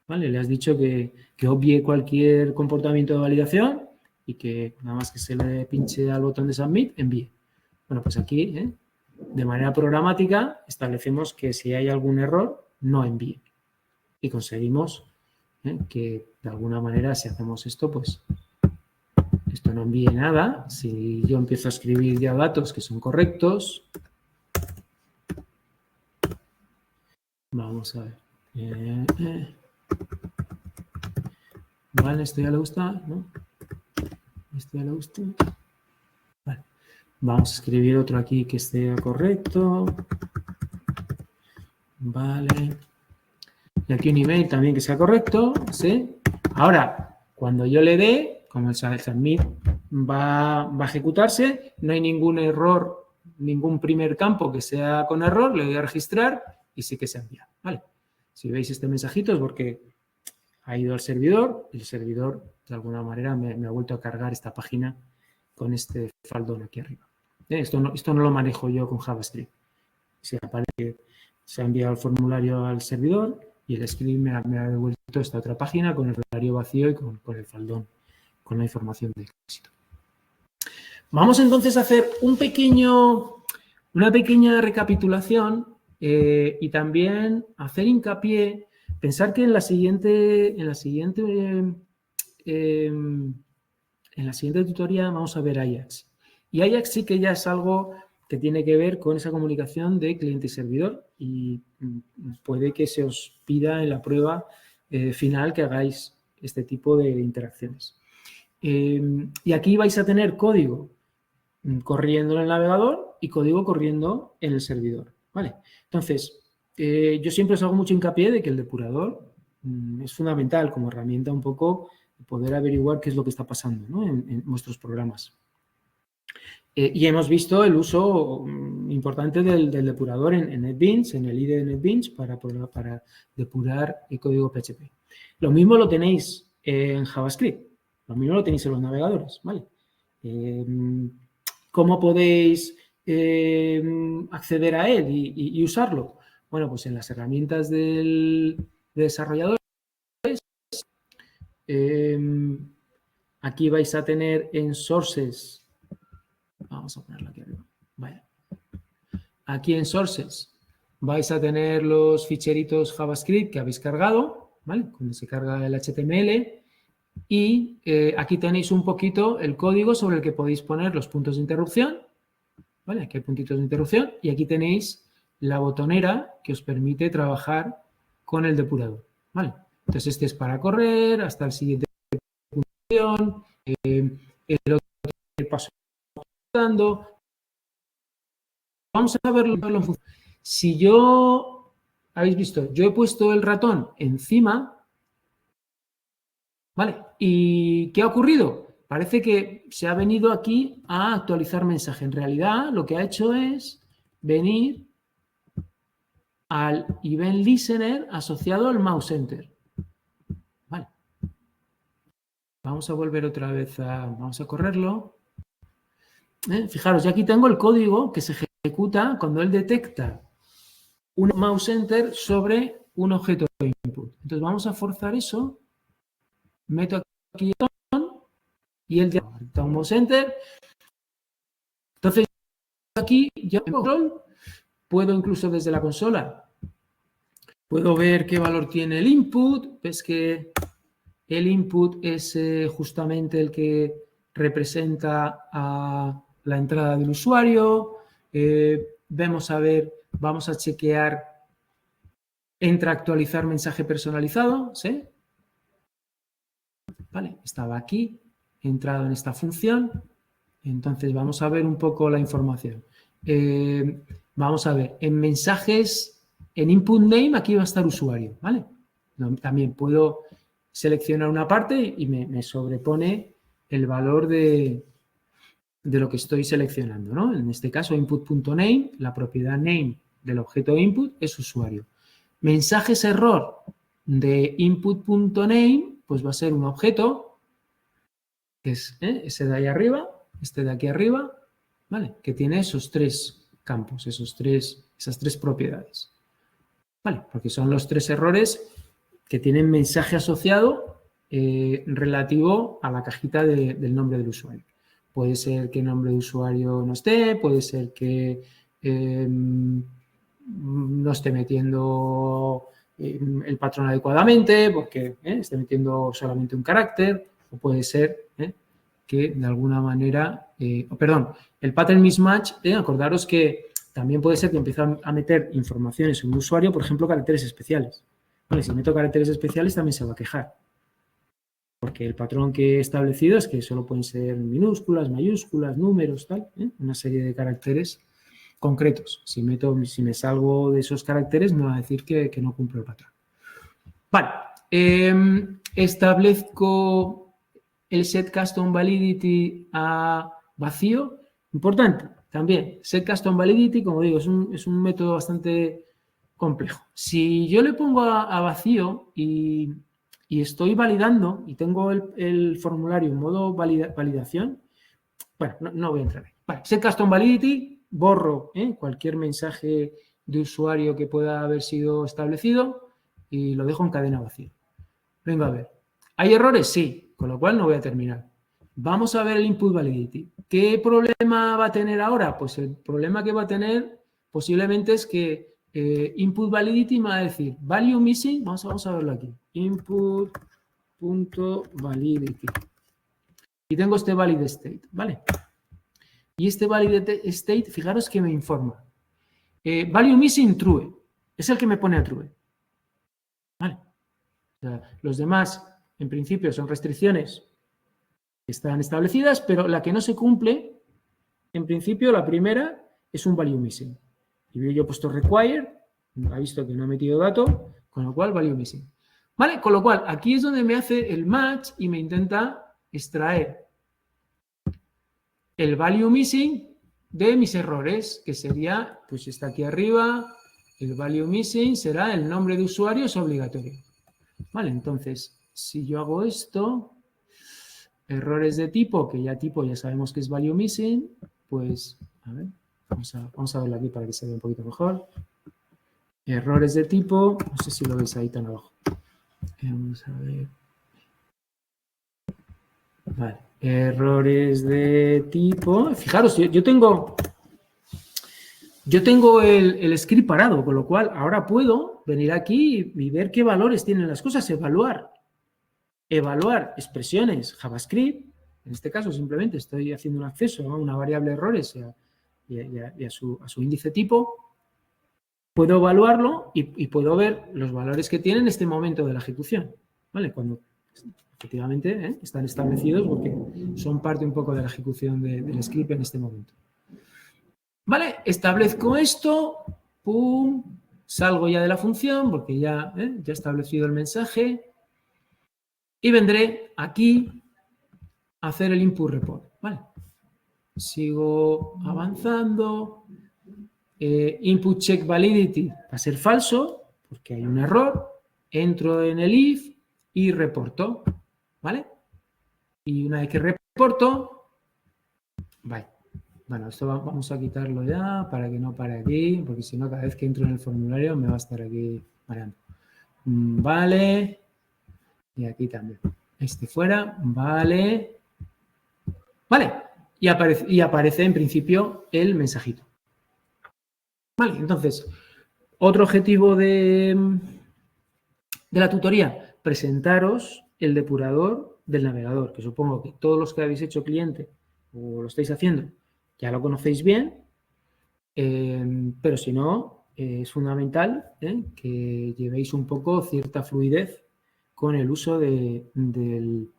¿vale? Le has dicho que obvie cualquier comportamiento de validación y que nada más que se le pinche al botón de submit, envíe. Bueno, pues aquí, de manera programática, establecemos que si hay algún error, no envíe. Y conseguimos que de alguna manera, si hacemos esto, pues esto no envíe nada. Si yo empiezo a escribir ya datos que son correctos, vamos a ver. Vale, esto ya le gusta, ¿no? Esto ya le gusta. Vale. Vamos a escribir otro aquí que esté correcto. Vale. Y aquí un email también que sea correcto, ¿sí? Ahora, cuando yo le dé, como el submit va a ejecutarse, no hay ningún error, ningún primer campo que sea con error, le doy a registrar y sí que se envía, ¿vale? Si veis este mensajito es porque ha ido al servidor y el servidor de alguna manera me ha vuelto a cargar esta página con este faldón aquí arriba. Esto no lo manejo yo con JavaScript. Si aparece que se ha enviado el formulario al servidor y el script me ha devuelto esta otra página con el formulario vacío y con el faldón, con la información de éxito. Vamos entonces a hacer una pequeña recapitulación y también hacer hincapié, pensar que en la siguiente tutoría vamos a ver Ajax. Y Ajax sí que ya es algo que tiene que ver con esa comunicación de cliente y servidor y puede que se os pida en la prueba final que hagáis este tipo de interacciones. Y aquí vais a tener código corriendo en el navegador y código corriendo en el servidor, ¿vale? Entonces, yo siempre os hago mucho hincapié de que el depurador es fundamental como herramienta un poco poder averiguar qué es lo que está pasando, ¿no? en vuestros programas. Y hemos visto el uso importante del depurador en NetBeans, en el IDE de NetBeans, para depurar el código PHP. Lo mismo lo tenéis en JavaScript, lo mismo lo tenéis en los navegadores, ¿vale? ¿Cómo podéis acceder a él y usarlo? Bueno, pues en las herramientas del desarrollador. Aquí vais a tener en Sources. Vamos a ponerlo aquí arriba. Vaya. Aquí en Sources vais a tener los ficheritos JavaScript que habéis cargado, ¿vale? Cuando se carga el HTML. Y aquí tenéis un poquito el código sobre el que podéis poner los puntos de interrupción, ¿vale? Aquí hay puntitos de interrupción y aquí tenéis la botonera que os permite trabajar con el depurador, ¿vale? Entonces este es para correr hasta el siguiente punto, el otro paso dando. Vamos a verlo en función. Si yo, habéis visto, yo he puesto el ratón encima, ¿vale? ¿Y qué ha ocurrido? Parece que se ha venido aquí a actualizar mensaje. En realidad, lo que ha hecho es venir al Event Listener asociado al Mouse Enter. Vale. Vamos a volver otra vez vamos a correrlo. Fijaros, ya aquí tengo el código que se ejecuta cuando él detecta un Mouse Enter sobre un objeto de input. Entonces vamos a forzar eso. Meto aquí el botón y él detecta un Mouse Enter. Entonces aquí ya en control puedo incluso desde la consola puedo ver qué valor tiene el input. Ves que el input es justamente el que representa a la entrada del usuario. Vamos a chequear Entra a actualizar mensaje personalizado, ¿sí? Vale, estaba aquí, he entrado en esta función, entonces vamos a ver un poco la información. Vamos a ver, en mensajes, en input name, aquí va a estar usuario, ¿vale? También puedo seleccionar una parte y me sobrepone el valor de lo que estoy seleccionando, ¿no? En este caso, input.name, la propiedad name del objeto input es usuario. Mensajes error de input.name, pues va a ser un objeto, que es ese de ahí arriba, este de aquí arriba, ¿vale? Que tiene esos tres campos, esas tres propiedades, ¿vale? Porque son los tres errores que tienen mensaje asociado relativo a la cajita del nombre del usuario. Puede ser que el nombre de usuario no esté, puede ser que no esté metiendo el patrón adecuadamente, porque esté metiendo solamente un carácter, o puede ser que de alguna manera, perdón, el pattern mismatch, acordaros que también puede ser que empiece a meter informaciones en un usuario, por ejemplo, caracteres especiales. Vale, si meto caracteres especiales también se va a quejar. Porque el patrón que he establecido es que solo pueden ser minúsculas, mayúsculas, números, tal, una serie de caracteres concretos. Si me salgo de esos caracteres, me va a decir que no cumplo el patrón. Vale, establezco el set custom validity a vacío. Importante también, set custom validity, como digo, es un método bastante complejo. Si yo le pongo a vacío y estoy validando y tengo el formulario en modo validación, bueno, no voy a entrar ahí. Vale, set custom validity, borro cualquier mensaje de usuario que pueda haber sido establecido y lo dejo en cadena vacía. Venga a ver. ¿Hay errores? Sí, con lo cual no voy a terminar. Vamos a ver el input validity. ¿Qué problema va a tener ahora? Pues el problema que va a tener posiblemente es que input validity me va a decir value missing, vamos a verlo aquí, input.validity. Y tengo este valid state, ¿vale? Y este valid state, fijaros que me informa. Value missing true, es el que me pone a true. ¿Vale? O sea, los demás, en principio, son restricciones que están establecidas, pero la que no se cumple, en principio, la primera es un value missing. Y yo he puesto require, ha visto que no he metido dato, con lo cual value missing. ¿Vale? Con lo cual, aquí es donde me hace el match y me intenta extraer el value missing de mis errores, que sería, pues está aquí arriba, el value missing será el nombre de usuario, es obligatorio. Vale, entonces, si yo hago esto, errores de tipo, que ya tipo ya sabemos que es value missing, pues, a ver, vamos a verlo aquí para que se vea un poquito mejor. Errores de tipo, no sé si lo veis ahí tan abajo. Vamos a ver. Vale, errores de tipo. Fijaros, yo tengo el script parado, con lo cual ahora puedo venir aquí y ver qué valores tienen las cosas, evaluar expresiones JavaScript. En este caso simplemente estoy haciendo un acceso a una variable errores y a su índice tipo. Puedo evaluarlo y puedo ver los valores que tiene en este momento de la ejecución, ¿vale? Cuando efectivamente están establecidos porque son parte un poco de la ejecución del script en este momento. ¿Vale? Establezco esto, pum, salgo ya de la función porque ya he establecido el mensaje y vendré aquí a hacer el input report, ¿vale? Sigo avanzando. Input check validity va a ser falso porque hay un error. Entro en el if y reporto, ¿vale? Y una vez que reporto, vale. Bueno, esto vamos a quitarlo ya para que no pare aquí, porque si no, cada vez que entro en el formulario me va a estar aquí mareando. Vale. Y aquí también. Este fuera, vale. Vale. Y aparece en principio el mensajito. Vale, entonces, otro objetivo de la tutoría, presentaros el depurador del navegador, que supongo que todos los que habéis hecho cliente o lo estáis haciendo ya lo conocéis bien, pero si no, es fundamental que llevéis un poco cierta fluidez con el uso del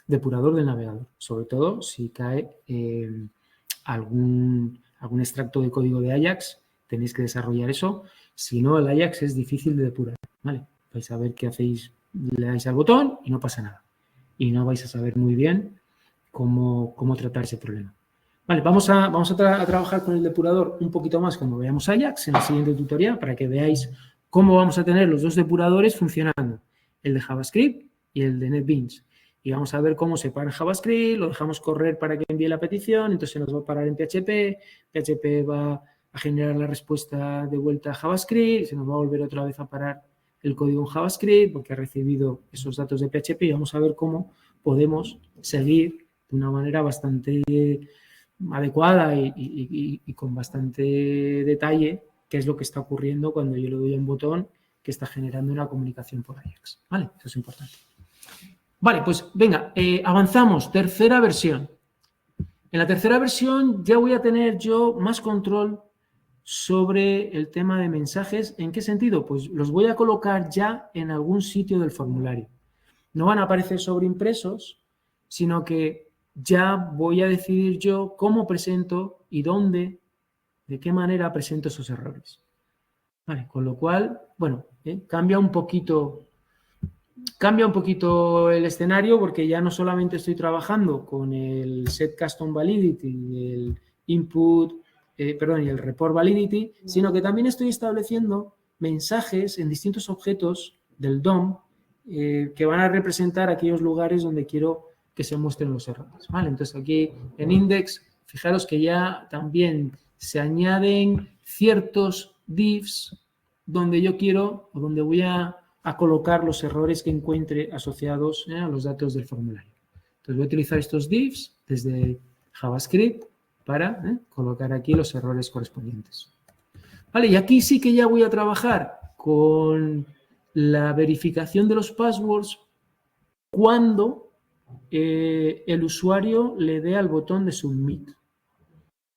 depurador del navegador, sobre todo si cae algún extracto de código de Ajax, tenéis que desarrollar eso, si no el Ajax es difícil de depurar, ¿vale? Vais a ver qué hacéis, le dais al botón y no pasa nada, y no vais a saber muy bien cómo tratar ese problema. Vale, vamos a trabajar con el depurador un poquito más cuando veamos Ajax en la siguiente tutorial para que veáis cómo vamos a tener los dos depuradores funcionando, el de JavaScript y el de NetBeans. Y vamos a ver cómo se para JavaScript, lo dejamos correr para que envíe la petición, entonces se nos va a parar en PHP, PHP va a generar la respuesta de vuelta a JavaScript, se nos va a volver otra vez a parar el código en JavaScript porque ha recibido esos datos de PHP y vamos a ver cómo podemos seguir de una manera bastante adecuada y con bastante detalle qué es lo que está ocurriendo cuando yo le doy a un botón que está generando una comunicación por Ajax. ¿Vale? Eso es importante. Vale, pues venga, avanzamos. Tercera versión. En la tercera versión ya voy a tener yo más control sobre el tema de mensajes. ¿En qué sentido? Pues los voy a colocar ya en algún sitio del formulario. No van a aparecer sobreimpresos, sino que ya voy a decidir yo cómo presento y dónde, de qué manera presento esos errores. Vale, con lo cual, bueno, cambia un poquito el escenario porque ya no solamente estoy trabajando con el set custom validity, el input, y el report validity, sino que también estoy estableciendo mensajes en distintos objetos del DOM que van a representar aquellos lugares donde quiero que se muestren los errores. ¿Vale? Entonces aquí en index, fijaros que ya también se añaden ciertos divs donde yo quiero o donde voy a colocar los errores que encuentre asociados a los datos del formulario. Entonces voy a utilizar estos divs desde JavaScript para colocar aquí los errores correspondientes. Vale, y aquí sí que ya voy a trabajar con la verificación de los passwords cuando el usuario le dé al botón de submit.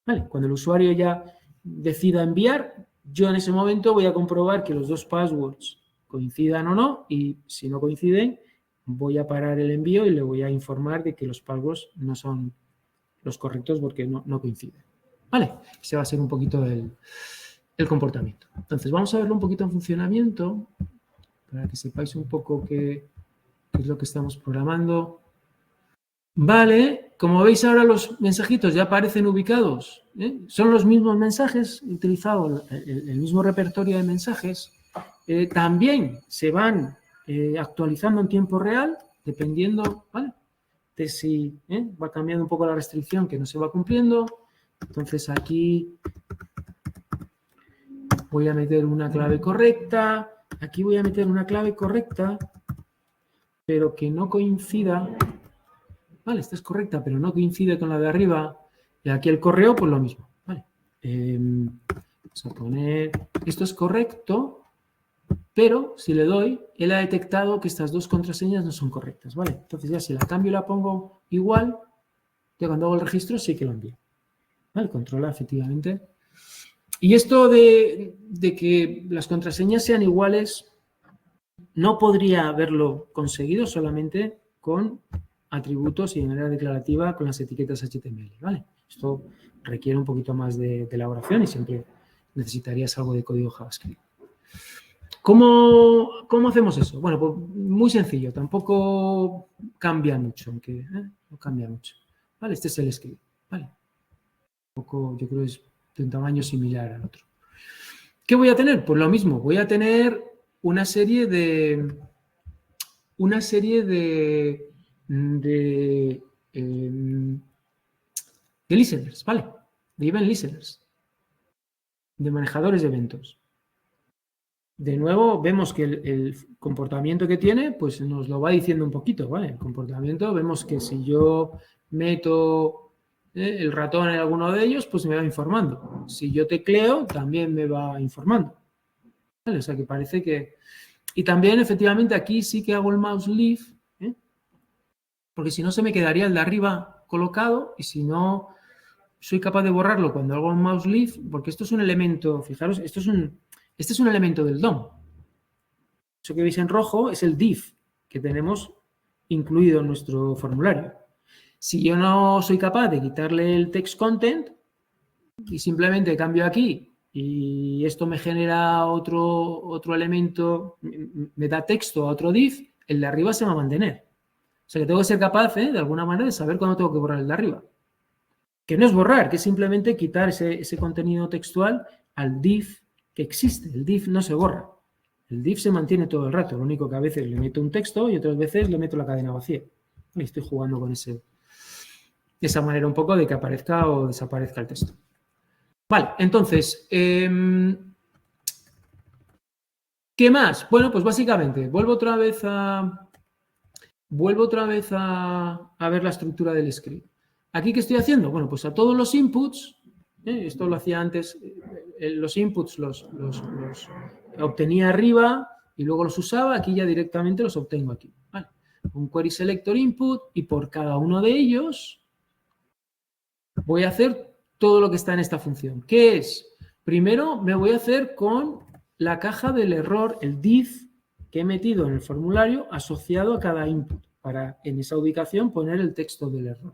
Vale, cuando el usuario ya decida enviar, yo en ese momento voy a comprobar que los dos passwords coincidan o no, y si no coinciden, voy a parar el envío y le voy a informar de que los passwords no son los correctos porque no coinciden. Vale, ese va a ser un poquito el comportamiento. Entonces, vamos a verlo un poquito en funcionamiento para que sepáis un poco qué es lo que estamos programando. Vale, como veis ahora los mensajitos ya aparecen ubicados. Son los mismos mensajes, he utilizado el mismo repertorio de mensajes. También se van actualizando en tiempo real, dependiendo, ¿vale?, de si va cambiando un poco la restricción que no se va cumpliendo. Entonces aquí voy a meter una clave correcta, aquí voy a meter una clave correcta, pero que no coincida. Vale, esta es correcta, pero no coincide con la de arriba. Y aquí el correo, pues lo mismo. Vale. Vamos a poner, esto es correcto, pero si le doy, él ha detectado que estas dos contraseñas no son correctas, ¿vale? Entonces ya si la cambio y la pongo igual, ya cuando hago el registro sí que lo envío. ¿Vale? Controla efectivamente. Y esto de que las contraseñas sean iguales, no podría haberlo conseguido solamente con atributos y de manera declarativa con las etiquetas HTML, ¿vale? Esto requiere un poquito más de elaboración y siempre necesitarías algo de código JavaScript. ¿Cómo hacemos eso? Bueno, pues muy sencillo, tampoco cambia mucho, aunque no cambia mucho. ¿Vale? Este es el script, ¿vale? Un poco, yo creo que es de un tamaño similar al otro. ¿Qué voy a tener? Pues lo mismo, voy a tener una serie de listeners, ¿vale? De event listeners, de manejadores de eventos. De nuevo, vemos que el comportamiento que tiene, pues nos lo va diciendo un poquito, ¿vale? El comportamiento, vemos que si yo meto el ratón en alguno de ellos, pues me va informando. Si yo tecleo, también me va informando. ¿Vale? O sea, que parece que... Y también, efectivamente, aquí sí que hago el mouse lift, porque si no se me quedaría el de arriba colocado y si no soy capaz de borrarlo cuando hago el mouse lift, porque esto es un elemento, fijaros, esto es Este es un elemento del DOM. Eso que veis en rojo es el div que tenemos incluido en nuestro formulario. Si yo no soy capaz de quitarle el text content y simplemente cambio aquí y esto me genera otro elemento, me da texto a otro div, el de arriba se va a mantener. O sea que tengo que ser capaz, de alguna manera, de saber cuándo tengo que borrar el de arriba. Que no es borrar, que es simplemente quitar ese contenido textual al div que existe. El div no se borra. El div se mantiene todo el rato. Lo único que a veces le meto un texto y otras veces le meto la cadena vacía. Y estoy jugando con esa manera un poco de que aparezca o desaparezca el texto. Vale, entonces, ¿qué más? Bueno, pues básicamente, vuelvo otra vez a ver la estructura del script. ¿Aquí qué estoy haciendo? Bueno, pues a todos los inputs, esto lo hacía antes, los inputs los obtenía arriba y luego los usaba, aquí ya directamente los obtengo aquí. ¿Vale? Un query selector input y por cada uno de ellos voy a hacer todo lo que está en esta función. ¿Qué es? Primero me voy a hacer con la caja del error, el div que he metido en el formulario asociado a cada input para en esa ubicación poner el texto del error.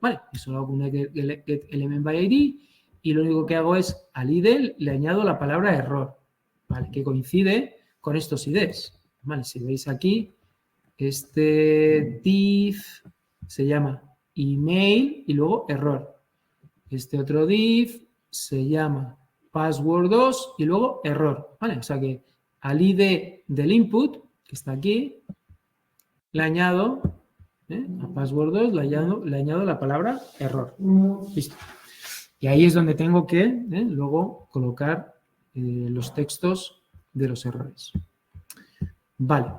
Vale, eso lo hago con getElementById y lo único que hago es al id le añado la palabra error, ¿vale? Que coincide con estos IDs. Vale, si veis aquí, este div se llama email y luego error. Este otro div se llama password2 y luego error. ¿Vale? O sea que al id del input, que está aquí, le añado, a password2 le añado la palabra error. Listo. Y ahí es donde tengo que luego colocar los textos de los errores. Vale.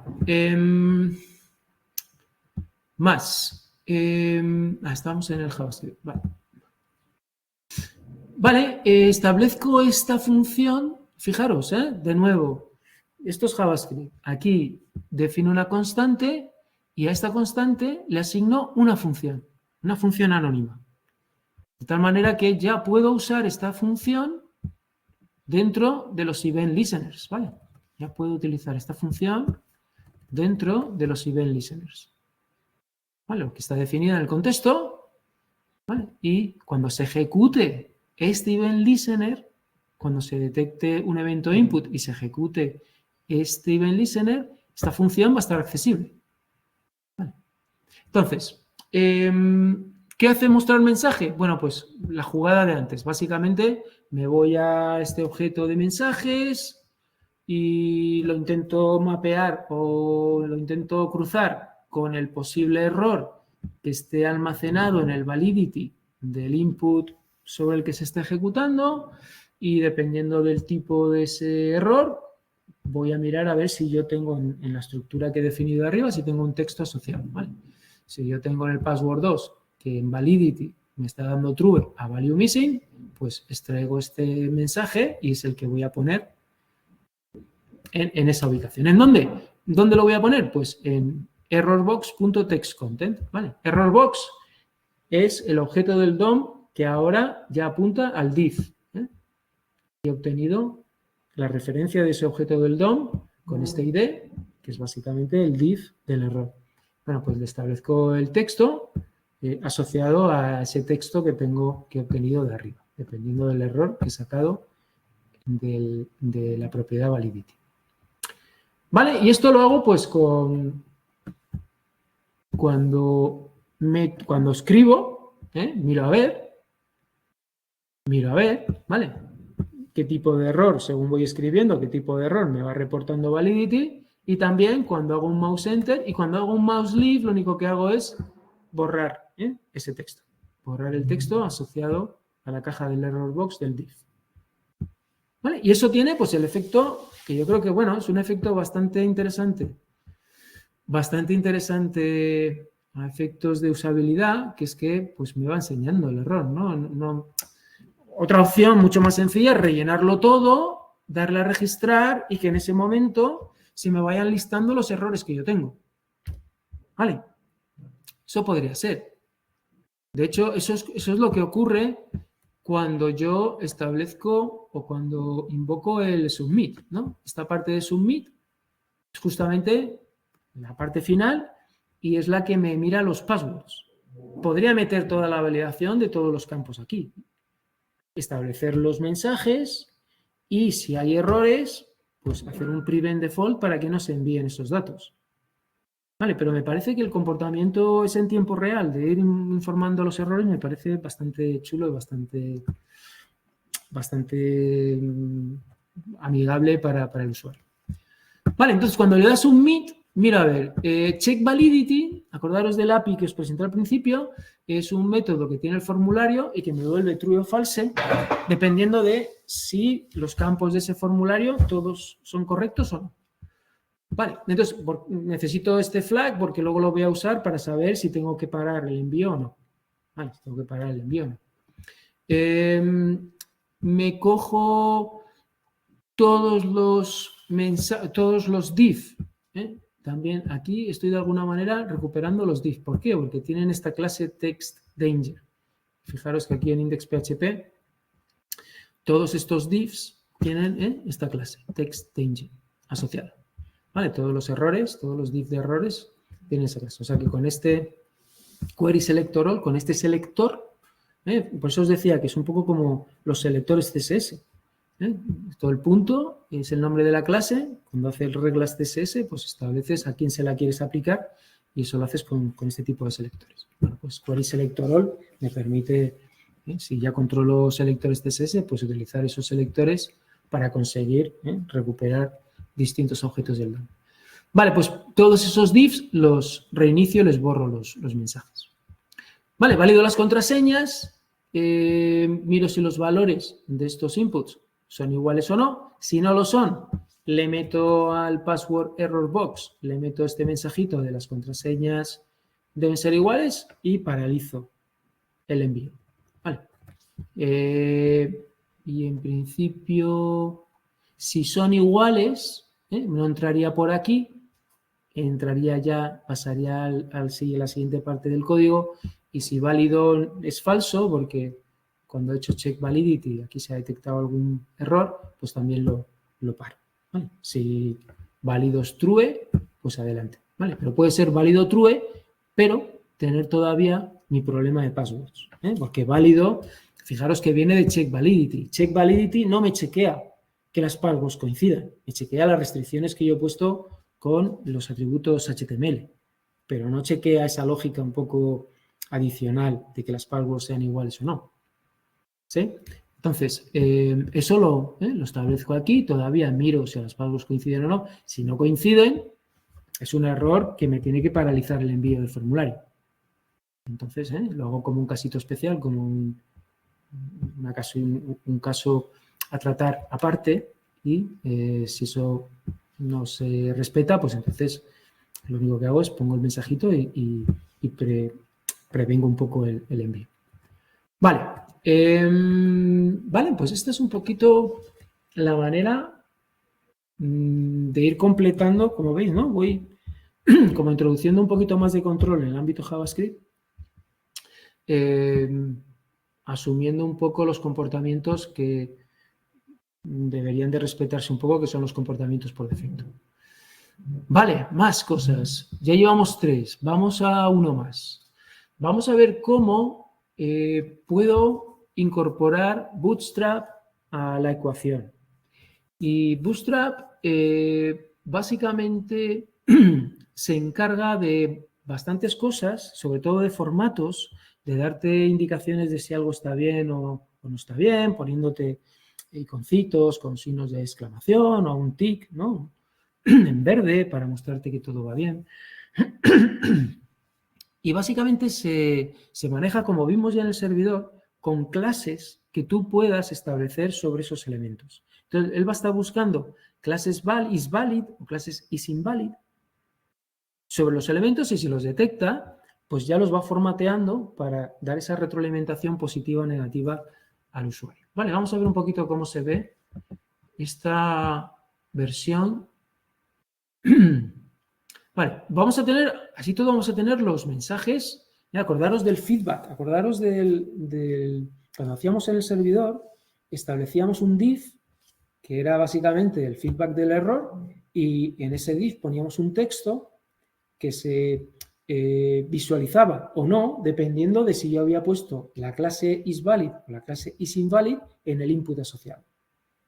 Más. Estamos en el JavaScript. Vale. Vale, establezco esta función. Fijaros, de nuevo, esto es JavaScript. Aquí defino una constante y a esta constante le asigno una función anónima. De tal manera que ya puedo usar esta función dentro de los event listeners, ¿vale? Ya puedo utilizar esta función dentro de los event listeners. ¿Vale? Que está definida en el contexto, ¿vale? Y cuando se ejecute este event listener, cuando se detecte un evento input y se ejecute este event listener, esta función va a estar accesible. ¿Vale? Entonces, ¿qué hace mostrar mensaje? Bueno, pues la jugada de antes. Básicamente me voy a este objeto de mensajes y lo intento mapear o lo intento cruzar con el posible error que esté almacenado en el validity del input sobre el que se está ejecutando y dependiendo del tipo de ese error voy a mirar a ver si yo tengo en la estructura que he definido arriba, si tengo un texto asociado, ¿vale? Si yo tengo en el password2 que en validity me está dando true a value missing, pues extraigo este mensaje y es el que voy a poner en esa ubicación. ¿En dónde? ¿Dónde lo voy a poner? Pues en errorbox.textContent, ¿vale? Errorbox es el objeto del DOM que ahora ya apunta al div. He obtenido la referencia de ese objeto del DOM con este ID, que es básicamente el div del error. Bueno, pues le establezco el texto asociado a ese texto que he obtenido de arriba, dependiendo del error que he sacado de la propiedad validity. Vale, y esto lo hago pues cuando escribo, miro a ver, ¿vale? Qué tipo de error, según voy escribiendo, qué tipo de error me va reportando validity y también cuando hago un mouse enter y cuando hago un mouse leave lo único que hago es borrar ese texto, borrar el texto asociado a la caja del error box del div. ¿Vale? Y eso tiene pues el efecto que yo creo que, bueno, es un efecto bastante interesante a efectos de usabilidad, que es que pues me va enseñando el error, ¿no? Otra opción mucho más sencilla es rellenarlo todo, darle a registrar y que en ese momento se me vayan listando los errores que yo tengo. ¿Vale? Eso podría ser. De hecho, eso es lo que ocurre cuando yo establezco o cuando invoco el submit, ¿no? Esta parte de submit es justamente la parte final y es la que me mira los passwords. Podría meter toda la validación de todos los campos aquí. Establecer los mensajes y si hay errores, pues hacer un prevent default para que no se envíen esos datos. Vale, pero me parece que el comportamiento es en tiempo real, de ir informando los errores, me parece bastante chulo y bastante amigable para el usuario. Vale, entonces cuando le das submit, mira a ver, check validity, acordaros del API que os presenté al principio, es un método que tiene el formulario y que me devuelve true o false, dependiendo de si los campos de ese formulario todos son correctos o no. Vale, entonces necesito este flag porque luego lo voy a usar para saber si tengo que parar el envío o no. Vale, si tengo que parar el envío o no. Me cojo todos los div. También aquí estoy de alguna manera recuperando los div. ¿Por qué? Porque tienen esta clase TextDanger. Fijaros que aquí en index.php todos estos divs tienen esta clase TextDanger asociada. ¿Vale? Todos los errores, todos los div de errores tienen esa clase. O sea que con este query selector all, con este selector, por eso os decía que es un poco como los selectores CSS. Todo el punto es el nombre de la clase. Cuando haces reglas CSS, pues estableces a quién se la quieres aplicar y eso lo haces con este tipo de selectores. Bueno, pues query selector all me permite, si ya controlo selectores CSS, pues utilizar esos selectores para conseguir recuperar distintos objetos del DOM. Vale, pues todos esos divs los reinicio y les borro los mensajes. Vale, valido las contraseñas, miro si los valores de estos inputs son iguales o no. Si no lo son, le meto al password error box, le meto este mensajito de las contraseñas deben ser iguales y paralizo el envío. Vale. Y en principio, si son iguales, no entraría por aquí, entraría ya, pasaría a la siguiente parte del código y si válido es falso, porque cuando he hecho check validity aquí se ha detectado algún error, pues también lo paro. ¿Vale? Si válido es true, pues adelante. ¿Vale? Pero puede ser válido true, pero tener todavía mi problema de passwords. Porque válido, fijaros que viene de check validity. Check validity no me chequea que las passwords coincidan, me chequea las restricciones que yo he puesto con los atributos HTML, pero no chequea esa lógica un poco adicional de que las passwords sean iguales o no. ¿Sí? Entonces, eso lo establezco aquí, todavía miro si las passwords coinciden o no. Si no coinciden, es un error que me tiene que paralizar el envío del formulario. Entonces, lo hago como un casito especial, como un caso a tratar aparte y si eso no se respeta, pues entonces lo único que hago es pongo el mensajito y prevengo un poco el envío. Vale, vale, pues esta es un poquito la manera de ir completando, como veis, ¿no? Voy como introduciendo un poquito más de control en el ámbito JavaScript, asumiendo un poco los comportamientos que deberían de respetarse un poco, que son los comportamientos por defecto. Vale, más cosas. Ya llevamos 3. Vamos a uno más. Vamos a ver cómo puedo incorporar Bootstrap a la ecuación. Y Bootstrap básicamente se encarga de bastantes cosas, sobre todo de formatos, de darte indicaciones de si algo está bien o no está bien, poniéndote iconcitos con signos de exclamación o un tick, ¿no? En verde para mostrarte que todo va bien. Y básicamente se maneja, como vimos ya en el servidor, con clases que tú puedas establecer sobre esos elementos. Entonces, él va a estar buscando clases isValid o clases isInvalid sobre los elementos y si los detecta, pues ya los va formateando para dar esa retroalimentación positiva o negativa al usuario. Vale, vamos a ver un poquito cómo se ve esta versión. Vale, vamos a tener, así todo vamos a tener los mensajes. Acordaros del feedback, acordaros del Cuando hacíamos en el servidor, establecíamos un div que era básicamente el feedback del error y en ese div poníamos un texto que se visualizaba o no, dependiendo de si yo había puesto la clase isValid o la clase isInvalid en el input asociado.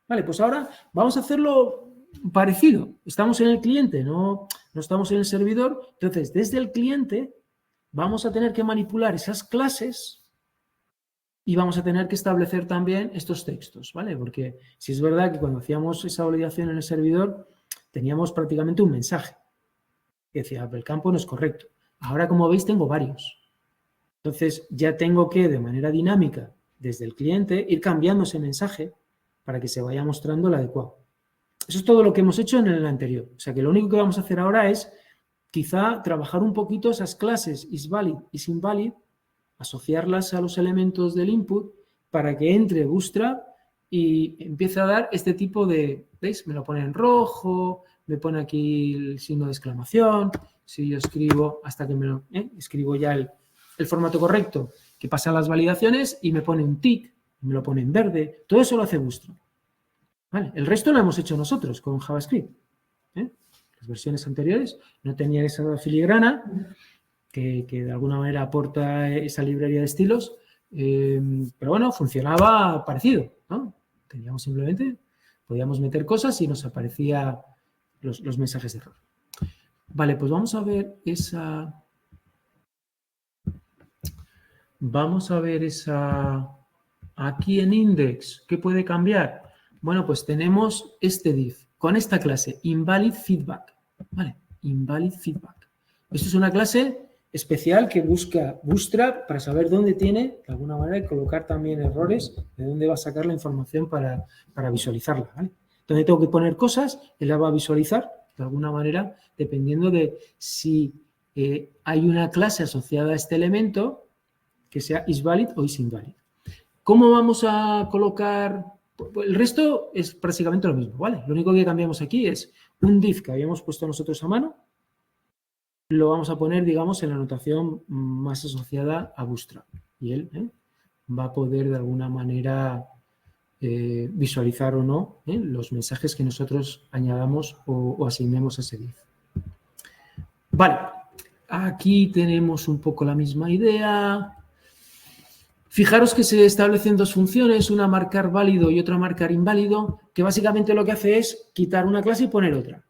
Vale, pues ahora vamos a hacerlo parecido. Estamos en el cliente, no estamos en el servidor. Entonces, desde el cliente vamos a tener que manipular esas clases y vamos a tener que establecer también estos textos, ¿vale? Porque si es verdad que cuando hacíamos esa validación en el servidor teníamos prácticamente un mensaje que decía, el campo no es correcto. Ahora, como veis, tengo varios. Entonces, ya tengo que, de manera dinámica, desde el cliente, ir cambiando ese mensaje para que se vaya mostrando el adecuado. Eso es todo lo que hemos hecho en el anterior. O sea, que lo único que vamos a hacer ahora es, quizá, trabajar un poquito esas clases isValid, isInvalid, asociarlas a los elementos del input para que entre Bootstrap y empiece a dar este tipo de, ¿veis? Me lo pone en rojo, me pone aquí el signo de exclamación. Si yo escribo hasta que me lo escribo ya el formato correcto, que pasa las validaciones y me pone un tick, me lo pone en verde. Todo eso lo hace Bootstrap. ¿Vale? El resto lo hemos hecho nosotros con JavaScript. Las versiones anteriores no tenían esa filigrana que de alguna manera aporta esa librería de estilos, pero bueno, funcionaba parecido, ¿no? Teníamos simplemente, podíamos meter cosas y nos aparecían los mensajes de error. Vale, pues vamos a ver esa... Aquí en index, ¿qué puede cambiar? Bueno, pues tenemos este div con esta clase, InvalidFeedback. ¿Vale? InvalidFeedback. Esto es una clase especial que busca Bootstrap para saber dónde tiene, de alguna manera, colocar también errores, de dónde va a sacar la información para visualizarla. ¿Vale? Donde tengo que poner cosas, él la va a visualizar, de alguna manera, dependiendo de si hay una clase asociada a este elemento que sea isValid o isInvalid. ¿Cómo vamos a colocar? El resto es prácticamente lo mismo, ¿vale? Lo único que cambiamos aquí es un div que habíamos puesto nosotros a mano, lo vamos a poner, digamos, en la notación más asociada a Bootstrap. Y él va a poder, de alguna manera, visualizar o no los mensajes que nosotros añadamos o asignemos a ese div. Vale, aquí tenemos un poco la misma idea. Fijaros que se establecen dos funciones, una marcar válido y otra marcar inválido, que básicamente lo que hace es quitar una clase y poner otra.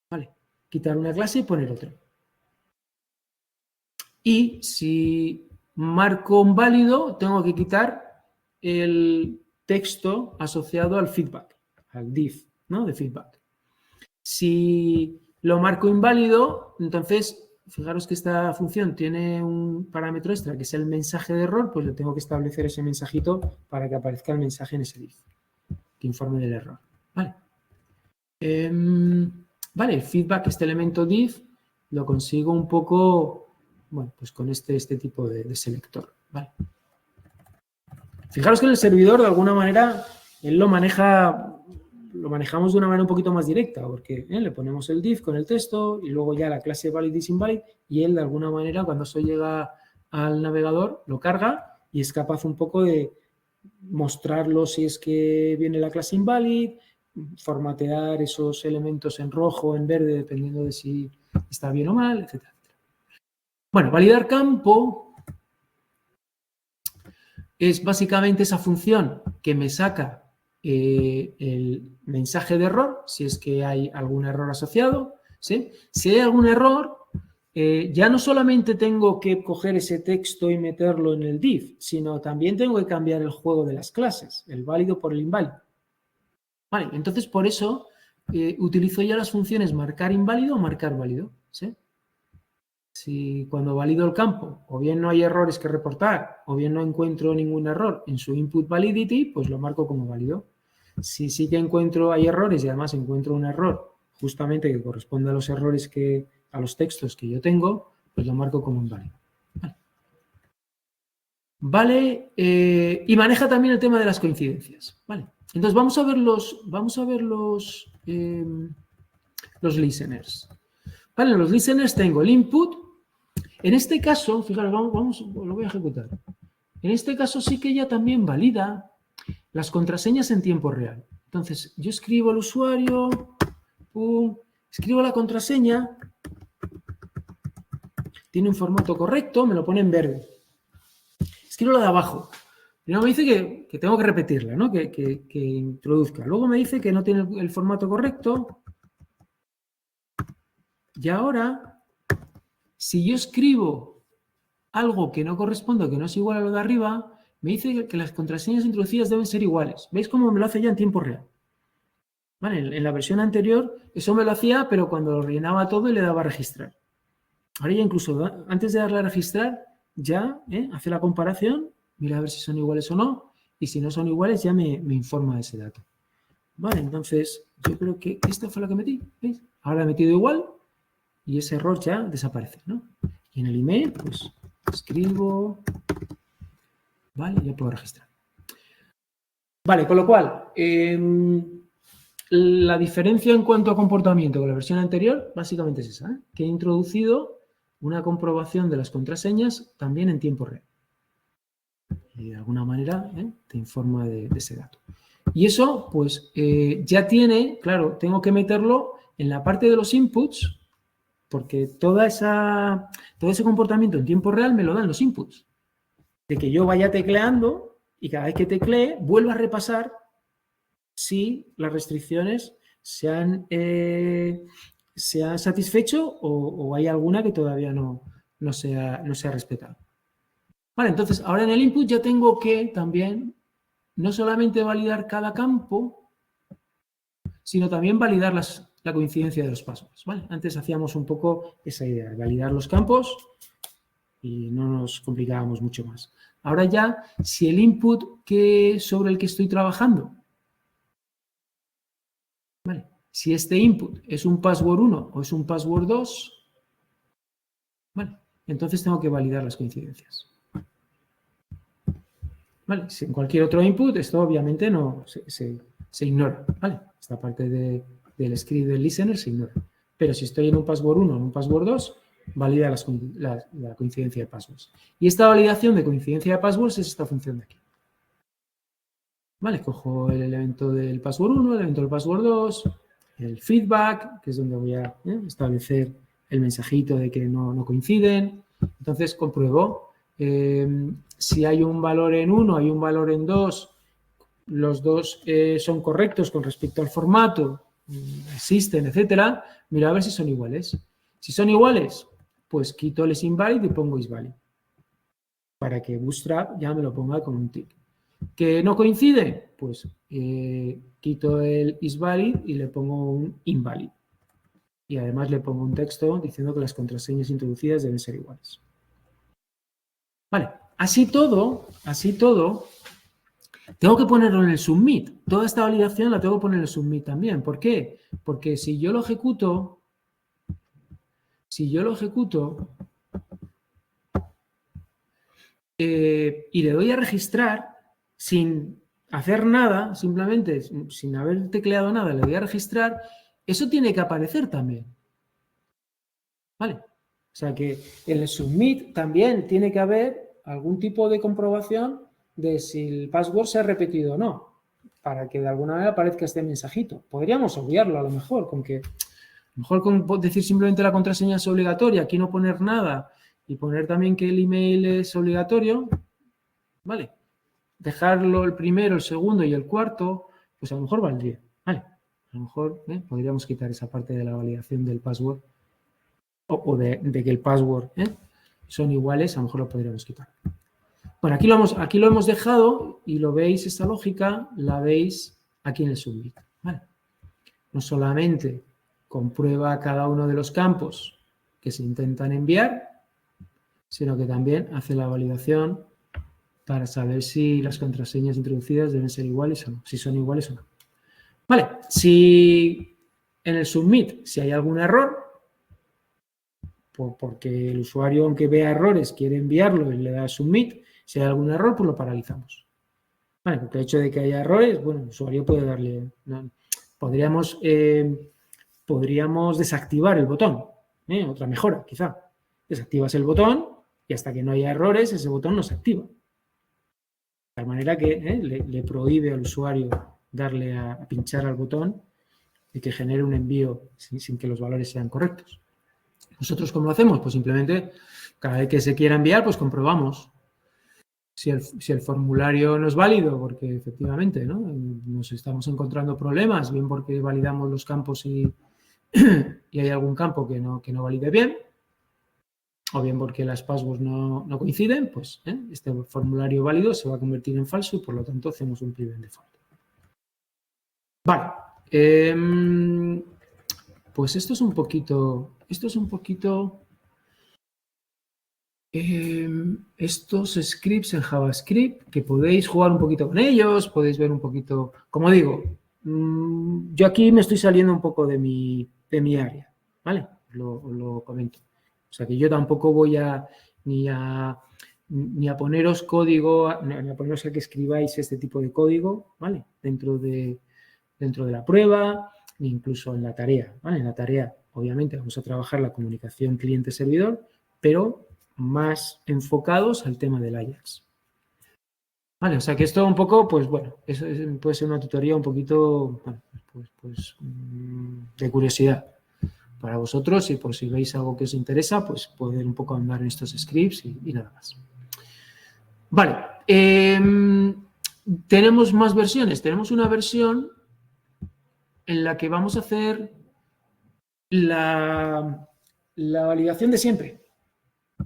¿Vale? Quitar una clase y poner otra. Y si marco un válido, tengo que quitar el texto asociado al feedback, al div, ¿no? De feedback. Si lo marco inválido, entonces... Fijaros que esta función tiene un parámetro extra que es el mensaje de error, pues le tengo que establecer ese mensajito para que aparezca el mensaje en ese div, que informe del error. Vale, vale, el feedback, este elemento div, lo consigo un poco, bueno, pues con este tipo de selector. Vale. Fijaros que en el servidor, de alguna manera, él lo manejamos de una manera un poquito más directa, porque le ponemos el div con el texto y luego ya la clase valid y isInvalid, y él de alguna manera cuando eso llega al navegador lo carga y es capaz un poco de mostrarlo si es que viene la clase invalid, formatear esos elementos en rojo o en verde dependiendo de si está bien o mal, etc. Bueno, validar campo es básicamente esa función que me saca el mensaje de error, si es que hay algún error asociado. ¿Sí? Si hay algún error, ya no solamente tengo que coger ese texto y meterlo en el div, sino también tengo que cambiar el juego de las clases, el válido por el inválido. Vale, entonces por eso utilizo ya las funciones marcar inválido o marcar válido. ¿Sí? Si cuando valido el campo o bien no hay errores que reportar o bien no encuentro ningún error en su input validity, pues lo marco como válido. Si sí que hay errores y además encuentro un error justamente que corresponde a los errores a los textos que yo tengo, pues lo marco como inválido. Vale, y maneja también el tema de las coincidencias. Vale, entonces vamos a ver los listeners. Vale, en los listeners tengo el input. En este caso, fijaros, lo voy a ejecutar. En este caso sí que ella también valida las contraseñas en tiempo real. Entonces, yo escribo al usuario, pum, escribo la contraseña, tiene un formato correcto, me lo pone en verde. Escribo la de abajo. Primero me dice que tengo que repetirla, ¿no? Que introduzca. Luego me dice que no tiene el formato correcto. Y ahora, si yo escribo algo que no corresponde, que no es igual a lo de arriba, me dice que las contraseñas introducidas deben ser iguales. ¿Veis cómo me lo hace ya en tiempo real? ¿Vale? En la versión anterior eso me lo hacía, pero cuando lo rellenaba todo y le daba a registrar. Ahora ya incluso antes de darle a registrar, ya hace la comparación, mira a ver si son iguales o no, y si no son iguales ya me informa de ese dato. Vale, entonces yo creo que esto fue lo que metí, ¿veis? Ahora he metido igual y ese error ya desaparece, ¿no? Y en el email, pues escribo, vale, ya puedo registrar. Vale, con lo cual, la diferencia en cuanto a comportamiento con la versión anterior básicamente es esa, que he introducido una comprobación de las contraseñas también en tiempo real. Y de alguna manera te informa de ese dato. Y eso, pues, ya tiene, claro, tengo que meterlo en la parte de los inputs, porque todo ese comportamiento en tiempo real me lo dan los inputs. De que yo vaya tecleando y cada vez que teclee vuelva a repasar si las restricciones se han satisfecho o hay alguna que todavía no se ha respetado. Vale, entonces ahora en el input ya tengo que también no solamente validar cada campo, sino también validar la coincidencia de los passwords. ¿Vale? Antes hacíamos un poco esa idea, de validar los campos y no nos complicábamos mucho más. Ahora ya, si el input sobre el que estoy trabajando, ¿vale? Si este input es un password 1 o es un password 2, ¿vale? Entonces tengo que validar las coincidencias. ¿Vale? Si en cualquier otro input, esto obviamente no se ignora, ¿vale? Esta parte del script del listener se ignora. Pero si estoy en un password 1 o en un password 2, valida la coincidencia de passwords. Y esta validación de coincidencia de passwords es esta función de aquí. ¿Vale? Cojo el elemento del password 1, el elemento del password 2, el feedback, que es donde voy a establecer el mensajito de que no coinciden. Entonces compruebo si hay un valor en 1, hay un valor en 2, los dos son correctos con respecto al formato, existen, etcétera. Mira a ver si son iguales. Si son iguales, pues quito el isInvalid y pongo isValid, para que Bootstrap ya me lo ponga con un tick. ¿Que no coincide? Pues quito el isValid y le pongo un invalid. Y además le pongo un texto diciendo que las contraseñas introducidas deben ser iguales. Vale, así todo, tengo que ponerlo en el submit. Toda esta validación la tengo que poner en el submit también. ¿Por qué? Porque si yo lo ejecuto, y le doy a registrar sin hacer nada, simplemente sin haber tecleado nada, le doy a registrar, eso tiene que aparecer también. ¿Vale? O sea que en el submit también tiene que haber algún tipo de comprobación de si el password se ha repetido o no, para que de alguna manera aparezca este mensajito. Podríamos obviarlo a lo mejor, con decir simplemente la contraseña es obligatoria, aquí no poner nada y poner también que el email es obligatorio, ¿vale? Dejarlo el primero, el segundo y el cuarto, pues a lo mejor valdría, ¿vale? A lo mejor podríamos quitar esa parte de la validación del password o de que el password son iguales, a lo mejor lo podríamos quitar. Bueno, aquí lo hemos dejado y lo veis, esta lógica la veis aquí en el submit, ¿vale? No solamente comprueba cada uno de los campos que se intentan enviar, sino que también hace la validación para saber si las contraseñas introducidas deben ser iguales o no, si son iguales o no. Vale, si en el submit, si hay algún error, porque el usuario, aunque vea errores, quiere enviarlo y le da submit, si hay algún error, pues lo paralizamos. Vale, porque el hecho de que haya errores, bueno, el usuario puede darle... ¿no? Podríamos desactivar el botón, otra mejora, quizá. Desactivas el botón y hasta que no haya errores, ese botón no se activa. De manera que le prohíbe al usuario darle a pinchar al botón y que genere un envío sin que los valores sean correctos. ¿Nosotros cómo lo hacemos? Pues simplemente cada vez que se quiera enviar, pues comprobamos si el formulario no es válido, porque efectivamente, ¿no?, nos estamos encontrando problemas, bien porque validamos los campos y hay algún campo que no valide bien, o bien porque las passwords no coinciden, pues este formulario válido se va a convertir en falso y por lo tanto hacemos un prevent default. Vale. Pues estos scripts en JavaScript, que podéis jugar un poquito con ellos, podéis ver un poquito, como digo, yo aquí me estoy saliendo un poco de mi área, ¿vale? Lo comento. O sea que yo tampoco voy ni a poneros código, ni a poneros a que escribáis este tipo de código, ¿vale? Dentro de la prueba, ni incluso en la tarea, ¿vale? En la tarea, obviamente, vamos a trabajar la comunicación cliente-servidor, pero más enfocados al tema del Ajax. Vale, o sea que esto un poco, pues bueno, eso puede ser una tutoría un poquito, bueno, pues de curiosidad para vosotros y por si veis algo que os interesa, pues poder un poco andar en estos scripts y nada más. Vale, tenemos más versiones. Tenemos una versión en la que vamos a hacer la validación de siempre.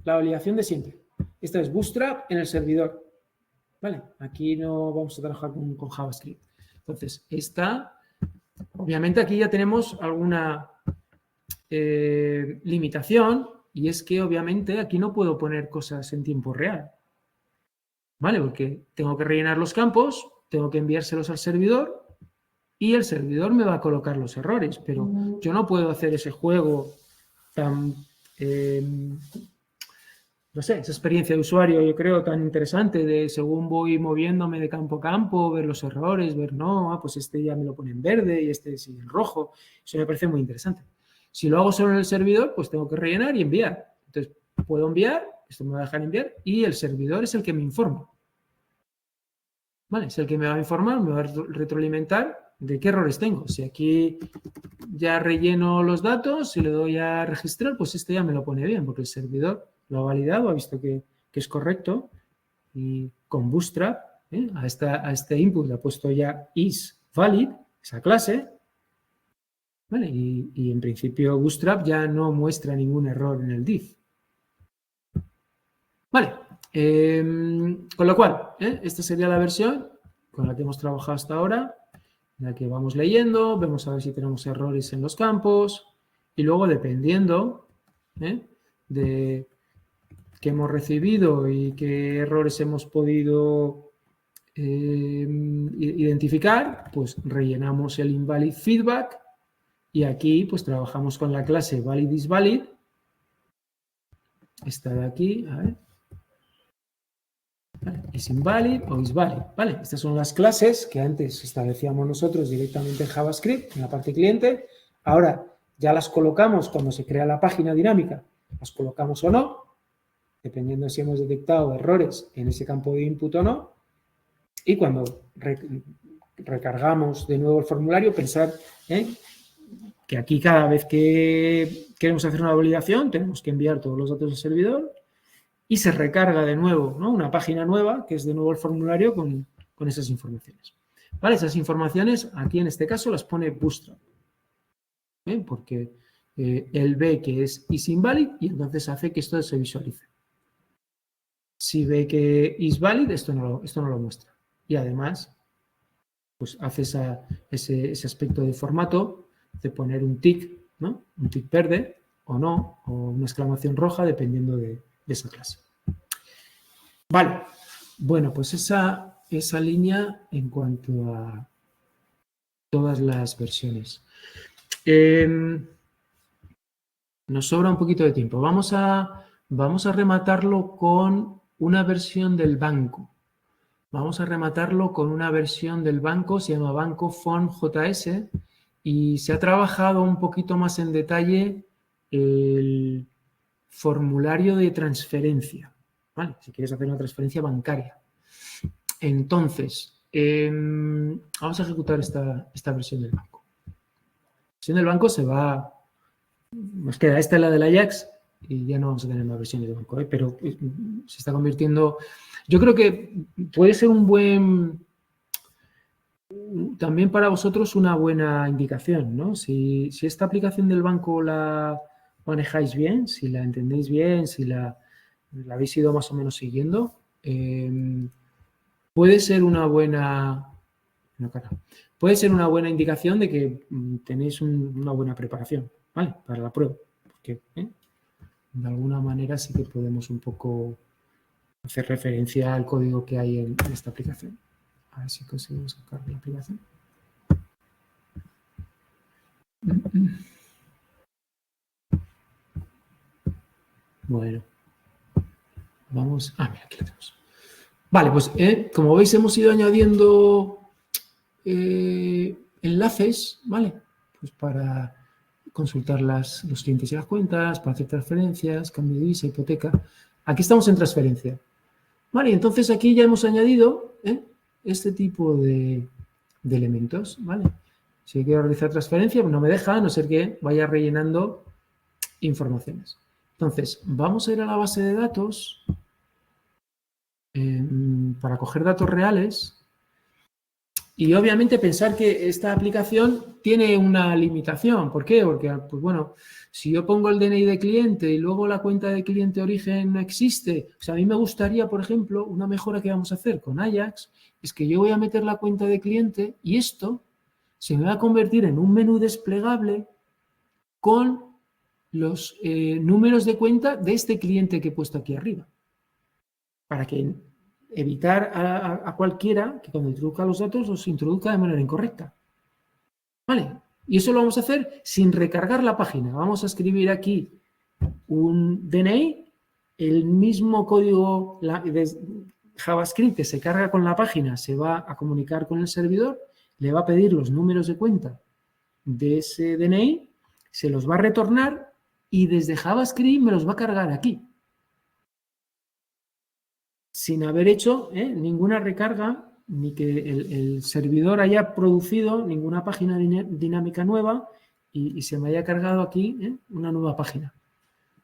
La validación de siempre. Esta es Bootstrap en el servidor. ¿Vale? Aquí no vamos a trabajar con JavaScript. Entonces, obviamente aquí ya tenemos alguna limitación y es que obviamente aquí no puedo poner cosas en tiempo real. ¿Vale? Porque tengo que rellenar los campos, tengo que enviárselos al servidor y el servidor me va a colocar los errores, pero yo no puedo hacer ese juego tan, no sé, esa experiencia de usuario yo creo tan interesante de según voy moviéndome de campo a campo, ver los errores, ver pues este ya me lo pone en verde y este sigue en rojo. Eso me parece muy interesante. Si lo hago solo en el servidor, pues tengo que rellenar y enviar. Entonces, puedo enviar, esto me va a dejar enviar y el servidor es el que me informa. ¿Vale? Es el que me va a informar, me va a retroalimentar de qué errores tengo. Si aquí ya relleno los datos y le doy a registrar, pues este ya me lo pone bien, porque el servidor lo ha validado, ha visto que es correcto y con Bootstrap a este input le ha puesto ya isValid, esa clase, ¿vale? Y en principio Bootstrap ya no muestra ningún error en el div. Vale, con lo cual, esta sería la versión con la que hemos trabajado hasta ahora, en la que vamos leyendo, vemos a ver si tenemos errores en los campos y luego dependiendo de qué hemos recibido y qué errores hemos podido identificar, pues rellenamos el invalid feedback y aquí pues trabajamos con la clase validIsValid, esta de aquí, a ver. ¿Vale? Es invalid o isvalid, ¿vale? Estas son las clases que antes establecíamos nosotros directamente en JavaScript, en la parte cliente. Ahora ya las colocamos cuando se crea la página dinámica, las colocamos o no, dependiendo si hemos detectado errores en ese campo de input o no. Y cuando recargamos de nuevo el formulario, pensar que aquí cada vez que queremos hacer una validación tenemos que enviar todos los datos al servidor y se recarga de nuevo, ¿no?, una página nueva, que es de nuevo el formulario con esas informaciones. ¿Vale? Esas informaciones, aquí en este caso, las pone Bootstrap. Porque él ve que es isInvalid y entonces hace que esto se visualice. Si ve que isValid, esto no lo muestra. Y además, pues hace ese aspecto de formato de poner un tick, ¿no?, un tick verde o no, o una exclamación roja, dependiendo de esa clase. Vale, bueno, pues esa línea en cuanto a todas las versiones. Nos sobra un poquito de tiempo. Vamos a rematarlo con una versión del banco. Vamos a rematarlo con una versión del banco, se llama Banco Phone JS y se ha trabajado un poquito más en detalle el formulario de transferencia, ¿vale? Si quieres hacer una transferencia bancaria. Entonces, vamos a ejecutar esta versión del banco. La versión del banco nos queda esta, la del Ajax, y ya no vamos a tener más versiones de banco, pero se está convirtiendo. Yo creo que puede ser también para vosotros una buena indicación, ¿no? Si esta aplicación del banco la manejáis bien, si la entendéis bien, si la habéis ido más o menos siguiendo, puede ser una buena indicación de que tenéis una buena preparación, ¿vale? Para la prueba, porque de alguna manera sí que podemos un poco hacer referencia al código que hay en esta aplicación. A ver si conseguimos sacar la aplicación. Bueno, vamos. Mira, aquí la tenemos. Vale, pues como veis hemos ido añadiendo enlaces, ¿vale? Pues para consultar los clientes y las cuentas, para hacer transferencias, cambio de divisa, hipoteca. Aquí estamos en transferencia. Vale, entonces aquí ya hemos añadido este tipo de elementos, ¿vale? Si quiero realizar transferencia, pues no me deja, a no ser que vaya rellenando informaciones. Entonces, vamos a ir a la base de datos para coger datos reales y obviamente pensar que esta aplicación tiene una limitación. ¿Por qué? Porque, pues bueno, si yo pongo el DNI de cliente y luego la cuenta de cliente origen no existe, o sea, a mí me gustaría, por ejemplo, una mejora que vamos a hacer con Ajax es que yo voy a meter la cuenta de cliente y esto se me va a convertir en un menú desplegable con los números de cuenta de este cliente que he puesto aquí arriba. Para que evitar a cualquiera que cuando introduzca los datos los introduzca de manera incorrecta. ¿Vale? Y eso lo vamos a hacer sin recargar la página. Vamos a escribir aquí un DNI, el mismo código de JavaScript que se carga con la página se va a comunicar con el servidor, le va a pedir los números de cuenta de ese DNI, se los va a retornar y desde JavaScript me los va a cargar aquí. Sin haber hecho ninguna recarga, ni que el servidor haya producido ninguna página dinámica nueva y se me haya cargado aquí una nueva página.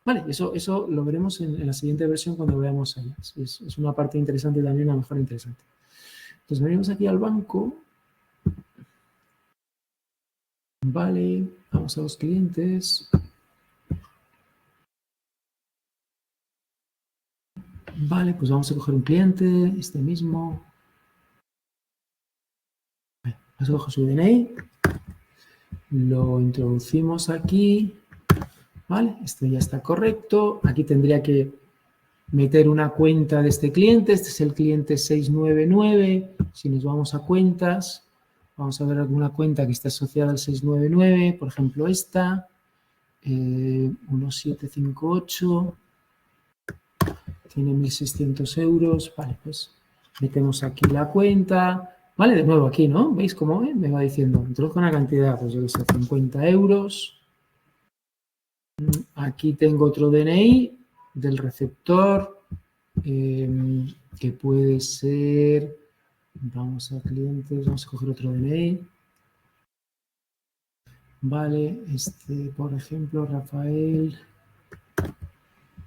Vale, eso lo veremos en la siguiente versión cuando veamos Ajax. Es una parte interesante también, a lo mejor interesante. Entonces venimos aquí al banco. Vale, vamos a los clientes. Vale, pues vamos a coger un cliente, este mismo. Vamos a coger su DNI. Lo introducimos aquí. Vale, esto ya está correcto. Aquí tendría que meter una cuenta de este cliente. Este es el cliente 699. Si nos vamos a cuentas, vamos a ver alguna cuenta que está asociada al 699. Por ejemplo, esta. 1758. Tiene 1.600 euros. Vale, pues metemos aquí la cuenta. Vale, de nuevo aquí, ¿no? ¿Veis cómo me va diciendo? Introduzco una cantidad, pues yo que sé, 50 euros. Aquí tengo otro DNI del receptor, que puede ser, vamos a clientes, vamos a coger otro DNI. Vale, este, por ejemplo, Rafael.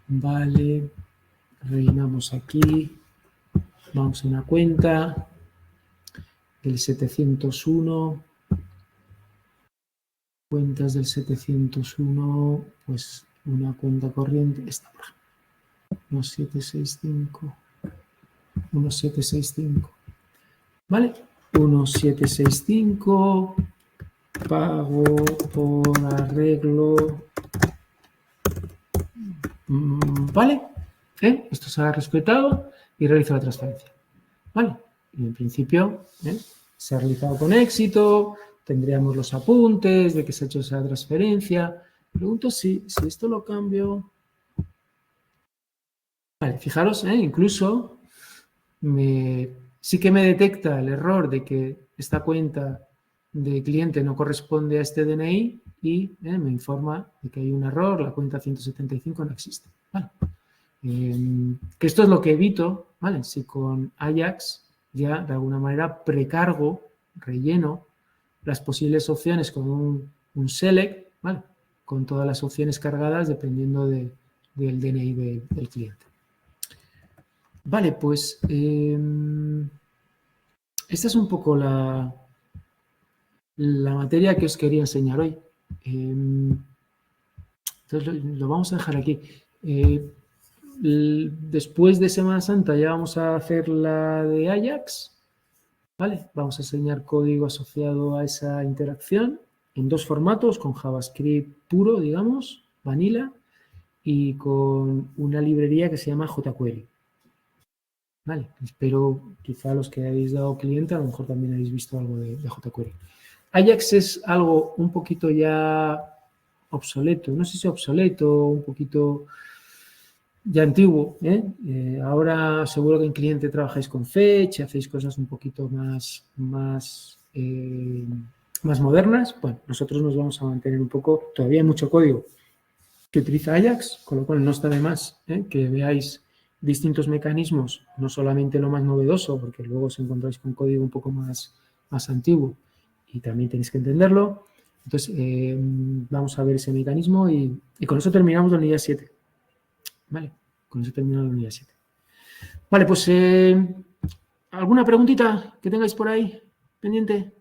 Vale, rellenamos aquí. Vamos a una cuenta, el 701. Cuentas del 701, pues una cuenta corriente, esta por ejemplo, 1765, ¿vale? 1765, pago por arreglo, ¿vale? Esto se ha respetado y realizo la transferencia, ¿vale? Y en principio se ha realizado con éxito. Tendríamos los apuntes de que se ha hecho esa transferencia. Pregunto si esto lo cambio. Vale, fijaros, incluso sí que me detecta el error de que esta cuenta de cliente no corresponde a este DNI y me informa de que hay un error, la cuenta 175 no existe. Vale. Que esto es lo que evito, ¿vale? Si con Ajax ya de alguna manera precargo, relleno las posibles opciones con un select, ¿vale? Con todas las opciones cargadas dependiendo del DNI del cliente. Vale, pues esta es un poco la materia que os quería enseñar hoy. Entonces lo vamos a dejar aquí. Después de Semana Santa ya vamos a hacer la de Ajax, ¿vale? Vamos a enseñar código asociado a esa interacción en dos formatos, con JavaScript puro, digamos, vanilla, y con una librería que se llama jQuery. Vale, espero quizá los que habéis dado cliente a lo mejor también habéis visto algo de jQuery. Ajax es algo un poquito ya obsoleto, no sé si obsoleto, un poquito ya antiguo, ¿eh? Ahora seguro que en cliente trabajáis con Fetch, hacéis cosas un poquito más modernas. Bueno, nosotros nos vamos a mantener un poco, todavía hay mucho código que utiliza Ajax, con lo cual no está de más que veáis distintos mecanismos, no solamente lo más novedoso, porque luego os encontráis con código un poco más antiguo y también tenéis que entenderlo. Entonces, vamos a ver ese mecanismo y con eso terminamos la unidad 7. Vale, con eso terminamos la unidad 7. Vale, pues, ¿alguna preguntita que tengáis por ahí pendiente?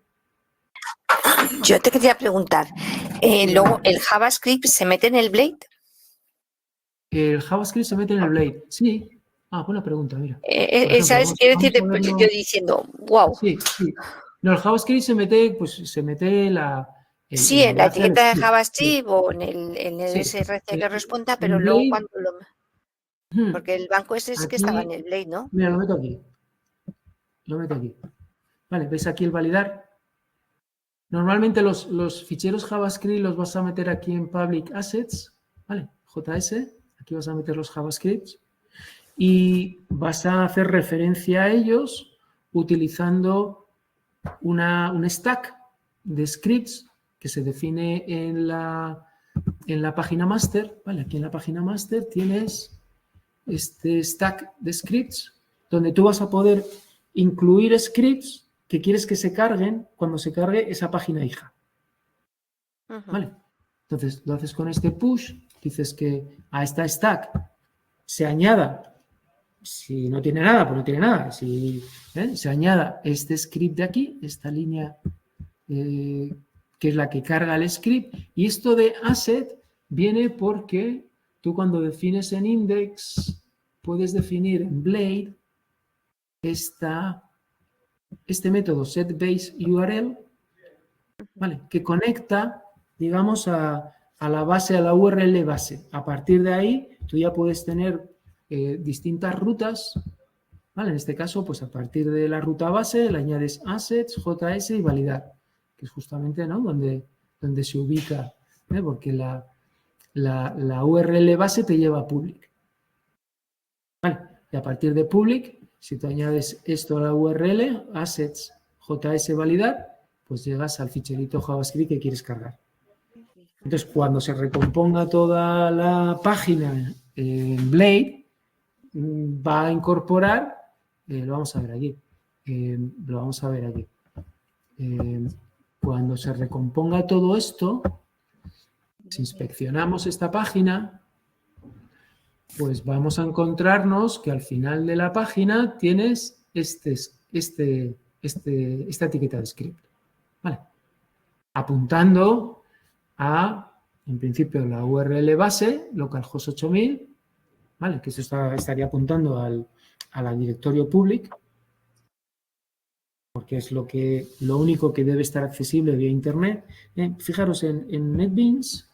Yo te quería preguntar, luego, ¿el JavaScript se mete en el Blade? El JavaScript se mete en el Blade, sí. Ah, buena pregunta, mira. ¿Sabes? Quiero decir, yo diciendo, wow. Sí, sí. No, el JavaScript se mete la... Sí, en la etiqueta de JavaScript o en el SRC que responda, pero luego cuando lo... Porque el banco ese es que estaba en el Blade, ¿no? Mira, lo meto aquí. Lo meto aquí. Vale, ¿veis aquí el validar? Normalmente los ficheros JavaScript los vas a meter aquí en Public Assets, ¿vale? JS, aquí vas a meter los JavaScripts y vas a hacer referencia a ellos utilizando un stack de scripts que se define en la página master, ¿vale? Aquí en la página master tienes este stack de scripts donde tú vas a poder incluir scripts que quieres que se carguen cuando se cargue esa página hija. ¿Vale? Entonces, lo haces con este push, dices que a esta stack se añada, si no tiene nada, pues no tiene nada, si se añada este script de aquí, esta línea que es la que carga el script, y esto de asset viene porque tú cuando defines en index puedes definir en Blade este método setBaseURL, ¿vale? Que conecta, digamos, a la base, a la URL base. A partir de ahí, tú ya puedes tener distintas rutas, ¿vale? En este caso, pues a partir de la ruta base le añades assets, JS y validar, que es justamente, ¿no? donde se ubica, porque la URL base te lleva a public. ¿Vale? Y a partir de public, si tú añades esto a la URL, assets, JS, validar, pues llegas al ficherito JavaScript que quieres cargar. Entonces, cuando se recomponga toda la página en Blade, va a incorporar, lo vamos a ver aquí, cuando se recomponga todo esto, si inspeccionamos esta página, pues vamos a encontrarnos que al final de la página tienes esta etiqueta de script, ¿vale? Apuntando a, en principio, la URL base, localhost 8000, ¿vale? Que eso estaría apuntando al directorio public, porque es lo único que debe estar accesible vía internet. Fijaros, en NetBeans,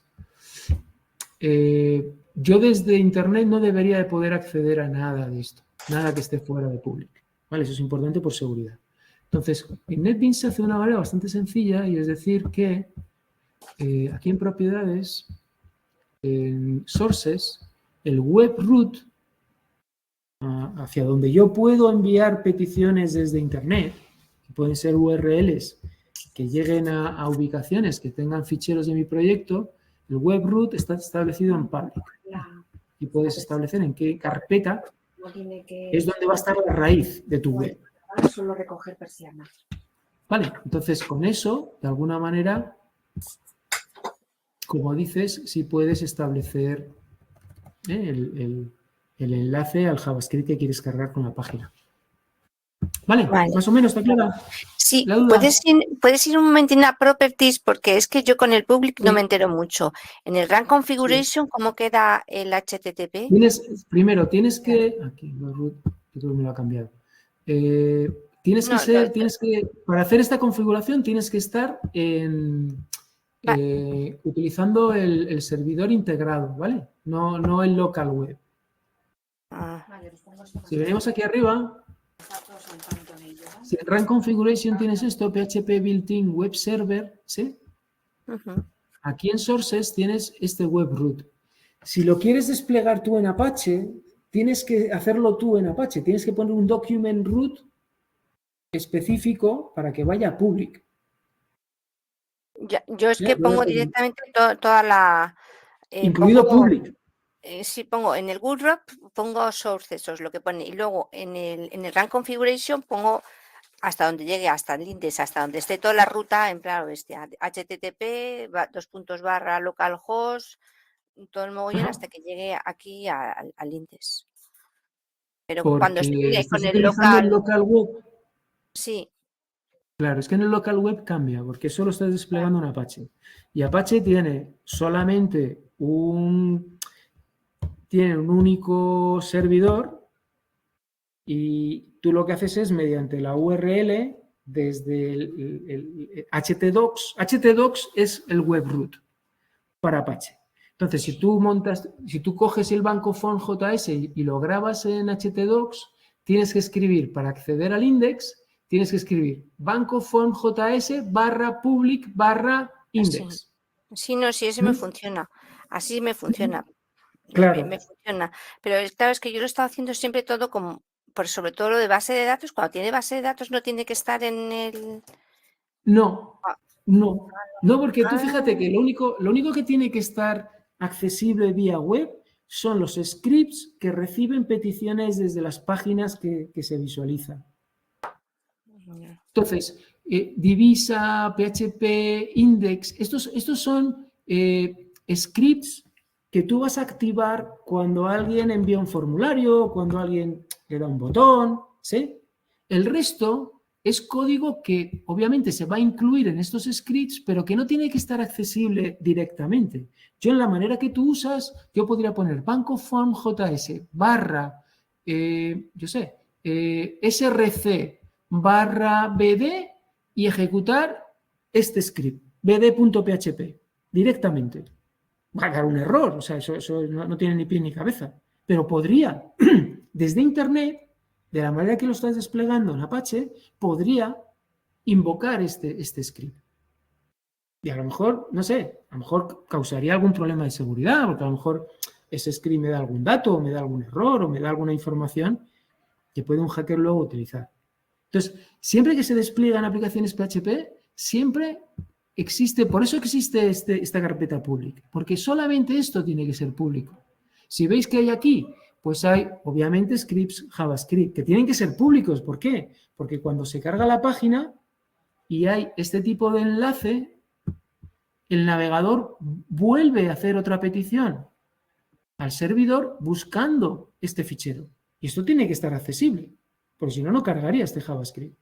yo desde internet no debería de poder acceder a nada de esto, nada que esté fuera de public, ¿vale? Eso es importante por seguridad. Entonces, en NetBeans se hace de una manera bastante sencilla, y es decir que aquí en propiedades, en sources, el web root, hacia donde yo puedo enviar peticiones desde internet, que pueden ser URLs que lleguen a ubicaciones que tengan ficheros de mi proyecto, el web root está establecido en public. Y puedes establecer en qué carpeta es donde va a estar la raíz de tu web. Ahora solo recoger persianas. Vale, entonces con eso, de alguna manera, como dices, sí puedes establecer el enlace al JavaScript que quieres cargar con la página. Vale, más o menos, ¿está clara? Sí, puedes ir un momentín a Properties, porque es que yo con el Public no me entero mucho. En el Run Configuration, ¿cómo queda el HTTP? Primero, tienes que... Aquí, yo creo que me lo ha cambiado. Para hacer esta configuración tienes que estar utilizando el servidor integrado, ¿vale? No el local web. Si venimos aquí arriba, si en Run Configuration tienes esto, PHP Built-in Web Server, ¿sí? Aquí en Sources tienes este web root. Si lo quieres desplegar tú en Apache, tienes que hacerlo tú en Apache. Tienes que poner un document root específico para que vaya a public. Yo es que pongo directamente toda la... incluido public. Sí, pongo en el GoodRock, pongo source, eso es lo que pone. Y luego en el Run Configuration pongo hasta donde llegue, hasta el index, hasta donde esté toda la ruta, en plan HTTP, /localhost, todo el mogollón hasta que llegue aquí al index. Pero cuando esté con el local web. Sí. Claro, es que en el local web cambia, porque solo estás desplegando en Apache. Y Apache tiene solamente un único servidor y tú lo que haces es mediante la URL desde el htdocs. Htdocs es el web root para Apache. Entonces, si tú coges el banco phone.js y lo grabas en htdocs, tienes que escribir, para acceder al index, tienes que escribir banco phone.js /public /index. Sí, no, sí, ese me funciona. Así me funciona. Claro. Me funciona. Pero claro, es que yo lo he estado haciendo siempre todo como, sobre todo lo de base de datos. Cuando tiene base de datos no tiene que estar en el... No, porque tú fíjate que lo único que tiene que estar accesible vía web son los scripts que reciben peticiones desde las páginas que se visualizan. Entonces, Divisa, PHP, Index, estos son scripts que tú vas a activar cuando alguien envía un formulario, cuando alguien le da un botón, ¿sí? El resto es código que obviamente se va a incluir en estos scripts, pero que no tiene que estar accesible directamente. Yo en la manera que tú usas, yo podría poner bancophone.js src /bd y ejecutar este script, bd.php, directamente. Va a dar un error, o sea, eso no tiene ni pie ni cabeza. Pero podría, desde Internet, de la manera que lo estás desplegando en Apache, podría invocar este script. Y a lo mejor, no sé, a lo mejor causaría algún problema de seguridad, porque a lo mejor ese script me da algún dato, o me da algún error, o me da alguna información que puede un hacker luego utilizar. Entonces, siempre que se despliegan aplicaciones PHP, siempre existe, por eso existe esta carpeta pública, porque solamente esto tiene que ser público. Si veis que hay aquí, pues hay, obviamente, scripts JavaScript, que tienen que ser públicos. ¿Por qué? Porque cuando se carga la página y hay este tipo de enlace, el navegador vuelve a hacer otra petición al servidor buscando este fichero. Y esto tiene que estar accesible, porque si no, no cargaría este JavaScript.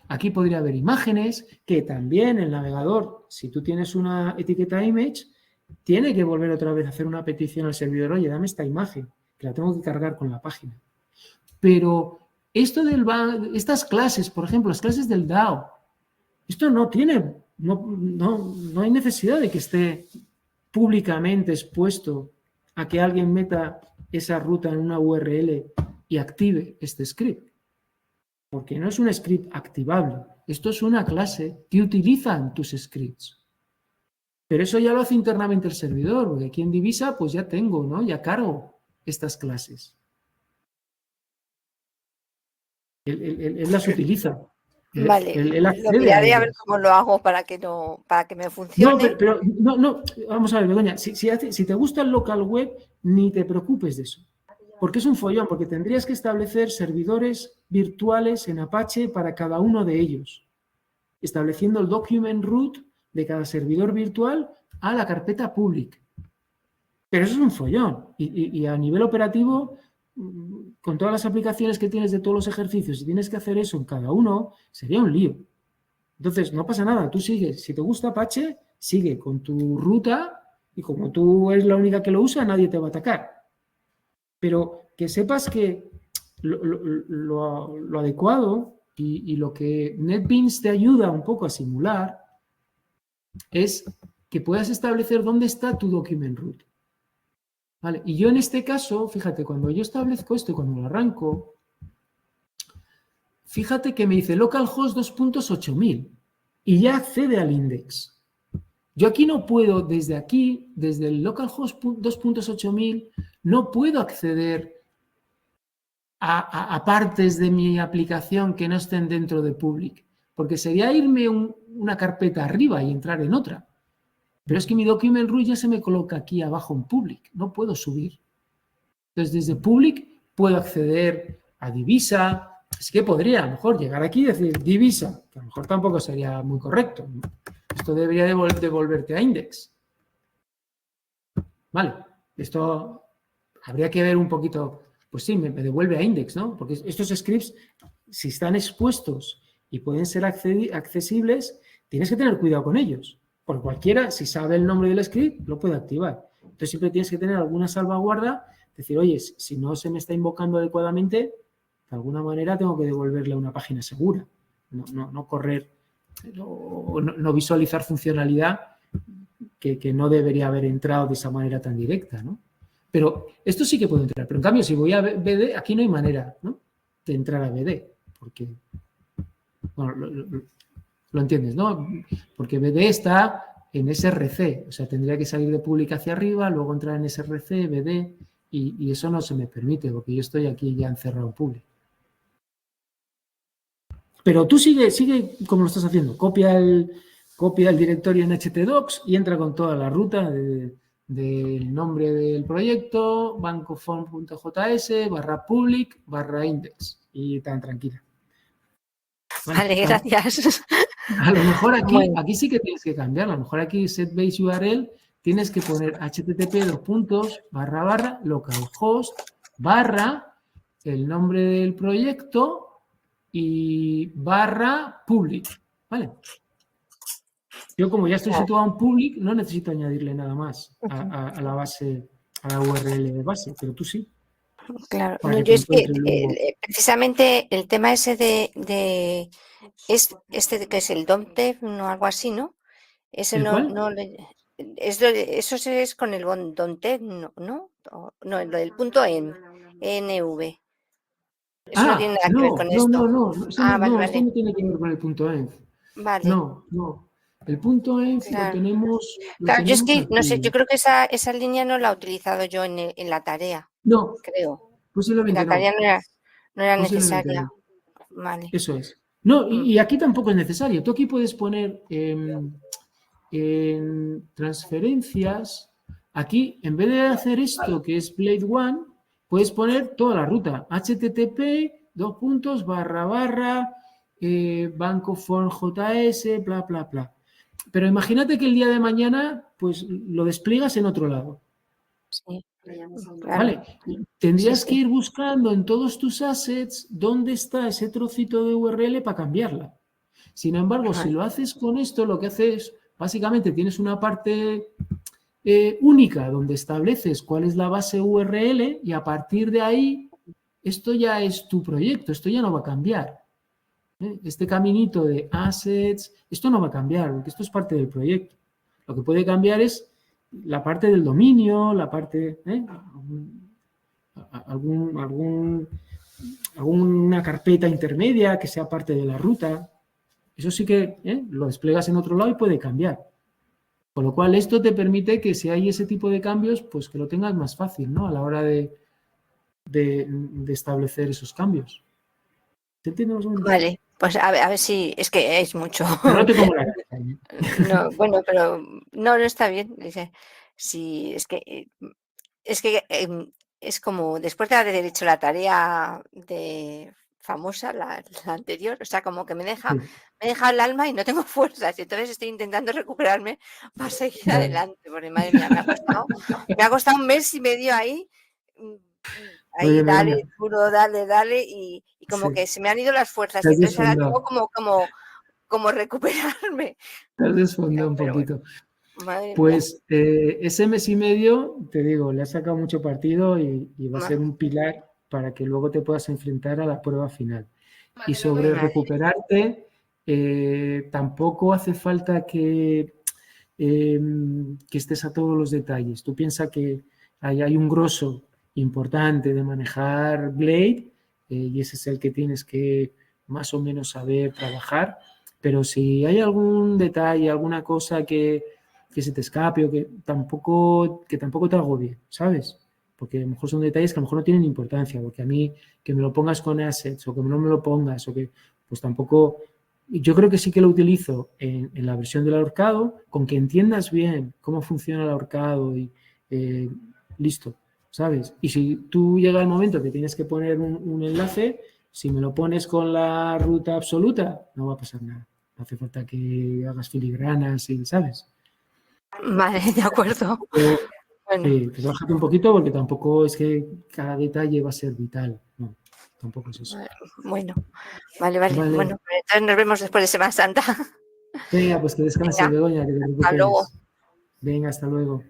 Aquí podría haber imágenes que también el navegador, si tú tienes una etiqueta image, tiene que volver otra vez a hacer una petición al servidor, oye, dame esta imagen, que la tengo que cargar con la página. Pero esto estas clases, por ejemplo, las clases del DAO, esto no hay necesidad de que esté públicamente expuesto a que alguien meta esa ruta en una URL y active este script. Porque no es un script activable. Esto es una clase que utilizan tus scripts. Pero eso ya lo hace internamente el servidor, porque aquí en Divisa pues ya tengo, ¿no? Ya cargo estas clases. Él las utiliza. Vale, lo miraré a ver cómo lo hago para que me funcione. No, vamos a ver, Begoña, si te gusta el local web, ni te preocupes de eso. ¿Por qué es un follón? Porque tendrías que establecer servidores virtuales en Apache para cada uno de ellos, estableciendo el document root de cada servidor virtual a la carpeta public. Pero eso es un follón. Y a nivel operativo, con todas las aplicaciones que tienes de todos los ejercicios, si tienes que hacer eso en cada uno, sería un lío. Entonces, no pasa nada, tú sigues. Si te gusta Apache, sigue con tu ruta y como tú eres la única que lo usa, nadie te va a atacar. Pero que sepas que lo adecuado y lo que NetBeans te ayuda un poco a simular es que puedas establecer dónde está tu document root. ¿Vale? Y yo en este caso, fíjate, cuando yo establezco esto y cuando lo arranco, fíjate que me dice localhost 2.8000 y ya accede al index. Yo aquí no puedo, desde aquí, desde el localhost 2.8000, no puedo acceder a partes de mi aplicación que no estén dentro de public, porque sería irme una carpeta arriba y entrar en otra. Pero es que mi document root ya se me coloca aquí abajo en public, no puedo subir. Entonces, desde public puedo acceder a Divisa, así que podría a lo mejor llegar aquí y decir Divisa, que a lo mejor tampoco sería muy correcto. Esto debería devolverte a index. Vale, esto habría que ver un poquito, pues sí, me devuelve a index, ¿no? Porque estos scripts, si están expuestos y pueden ser accesibles, tienes que tener cuidado con ellos. Porque cualquiera, si sabe el nombre del script, lo puede activar. Entonces siempre tienes que tener alguna salvaguarda, decir, oye, si no se me está invocando adecuadamente, de alguna manera tengo que devolverle a una página segura. No correr, no visualizar funcionalidad que no debería haber entrado de esa manera tan directa, ¿no? Pero esto sí que puede entrar. Pero en cambio, si voy a BD, aquí no hay manera, ¿no?, de entrar a BD. Porque, bueno, lo entiendes, ¿no? Porque BD está en SRC. O sea, tendría que salir de public hacia arriba, luego entrar en SRC, BD, y eso no se me permite, porque yo estoy aquí ya encerrado en public. Pero tú sigue como lo estás haciendo. Copia el directorio en htdocs y entra con toda la ruta del nombre del proyecto, bancoform.js/public/index y tan tranquila. Vale, gracias. A lo mejor aquí sí que tienes que cambiar. A lo mejor aquí set base URL tienes que poner http://localhost/ el nombre del proyecto y /public, ¿vale? Yo como ya estoy situado en public, no necesito añadirle nada más a la base, a la URL de base, pero tú sí. Claro, no, yo es que precisamente el tema ese de este que es el DOM-TEF, no algo así, ¿no? Ese ¿El cuál? eso es con el DOM-TEF, ¿no? No, lo del punto NV. Eso no tiene nada que ver con esto. Vale. Vale. Esto no tiene que ver con el punto env. Vale. No. El punto env lo tenemos. Claro, yo es que, aquí. no sé, yo creo que esa línea no la he utilizado yo en la tarea. No, creo. Posiblemente en la tarea no era Posiblemente necesaria. no. Vale. Eso es. No, y aquí tampoco es necesario. Tú aquí puedes poner en transferencias, aquí, en vez de hacer esto que es Blade One, puedes poner toda la ruta. http bancoform.js, bla, bla, bla. Pero imagínate que el día de mañana, pues lo despliegas en otro lado. Sí. Claro. Vale, tendrías que ir buscando en todos tus assets dónde está ese trocito de URL para cambiarla. Sin embargo, si lo haces con esto, lo que haces, básicamente tienes una parte única donde estableces cuál es la base URL y a partir de ahí, esto ya es tu proyecto, esto ya no va a cambiar. Este caminito de assets, esto no va a cambiar, porque esto es parte del proyecto. Lo que puede cambiar es la parte del dominio, la parte, alguna carpeta intermedia que sea parte de la ruta. Eso sí que lo despliegas en otro lado y puede cambiar. Con lo cual, esto te permite que si hay ese tipo de cambios, pues que lo tengas más fácil, ¿no? A la hora de establecer esos cambios. ¿Te entiendes más o menos? Vale, pues a ver si, es que es mucho. Pero no te como la cabeza. No, bueno, pero no está bien. Sí, es que es como después de haber hecho la tarea de famosa, la anterior, o sea, como que me deja el alma y no tengo fuerzas. Y entonces estoy intentando recuperarme para seguir Vale. adelante, porque madre mía, me ha costado 1 mes y medio ahí, ahí Oye, dale, Begoña, duro, dale, y como sí, que se me han ido las fuerzas. te Y has entonces ahora tengo desfondado, como recuperarme. un Pero bueno, poquito. madre mía. Pues ese mes y medio, te digo, le has sacado mucho partido y va a ser un pilar para que luego te puedas enfrentar a la prueba final. Y sobre Madre. recuperarte, tampoco hace falta que estés a todos los detalles. Tú piensas que ahí hay un grosso importante de manejar Blade y ese es el que tienes que más o menos saber trabajar, pero si hay algún detalle, alguna cosa que se te escape o que tampoco te agobie, ¿sabes? Porque a lo mejor son detalles que a lo mejor no tienen importancia, porque a mí que me lo pongas con assets o que no me lo pongas o que pues tampoco yo creo que sí que lo utilizo en la versión del ahorcado, con que entiendas bien cómo funciona el ahorcado y listo, ¿sabes? Y si tú llega el momento que tienes que poner un enlace, si me lo pones con la ruta absoluta, no va a pasar nada. No hace falta que hagas filigranas y, ¿sabes? Vale, de acuerdo. Bueno, Sí, pues bájate un poquito porque tampoco es que cada detalle va a ser vital. No, tampoco es eso. bueno, vale. Vale. Bueno, pues entonces nos vemos después de Semana Santa. Venga, pues que descanses, Venga, Begoña, que te hasta luego. recuperes. Venga, hasta luego.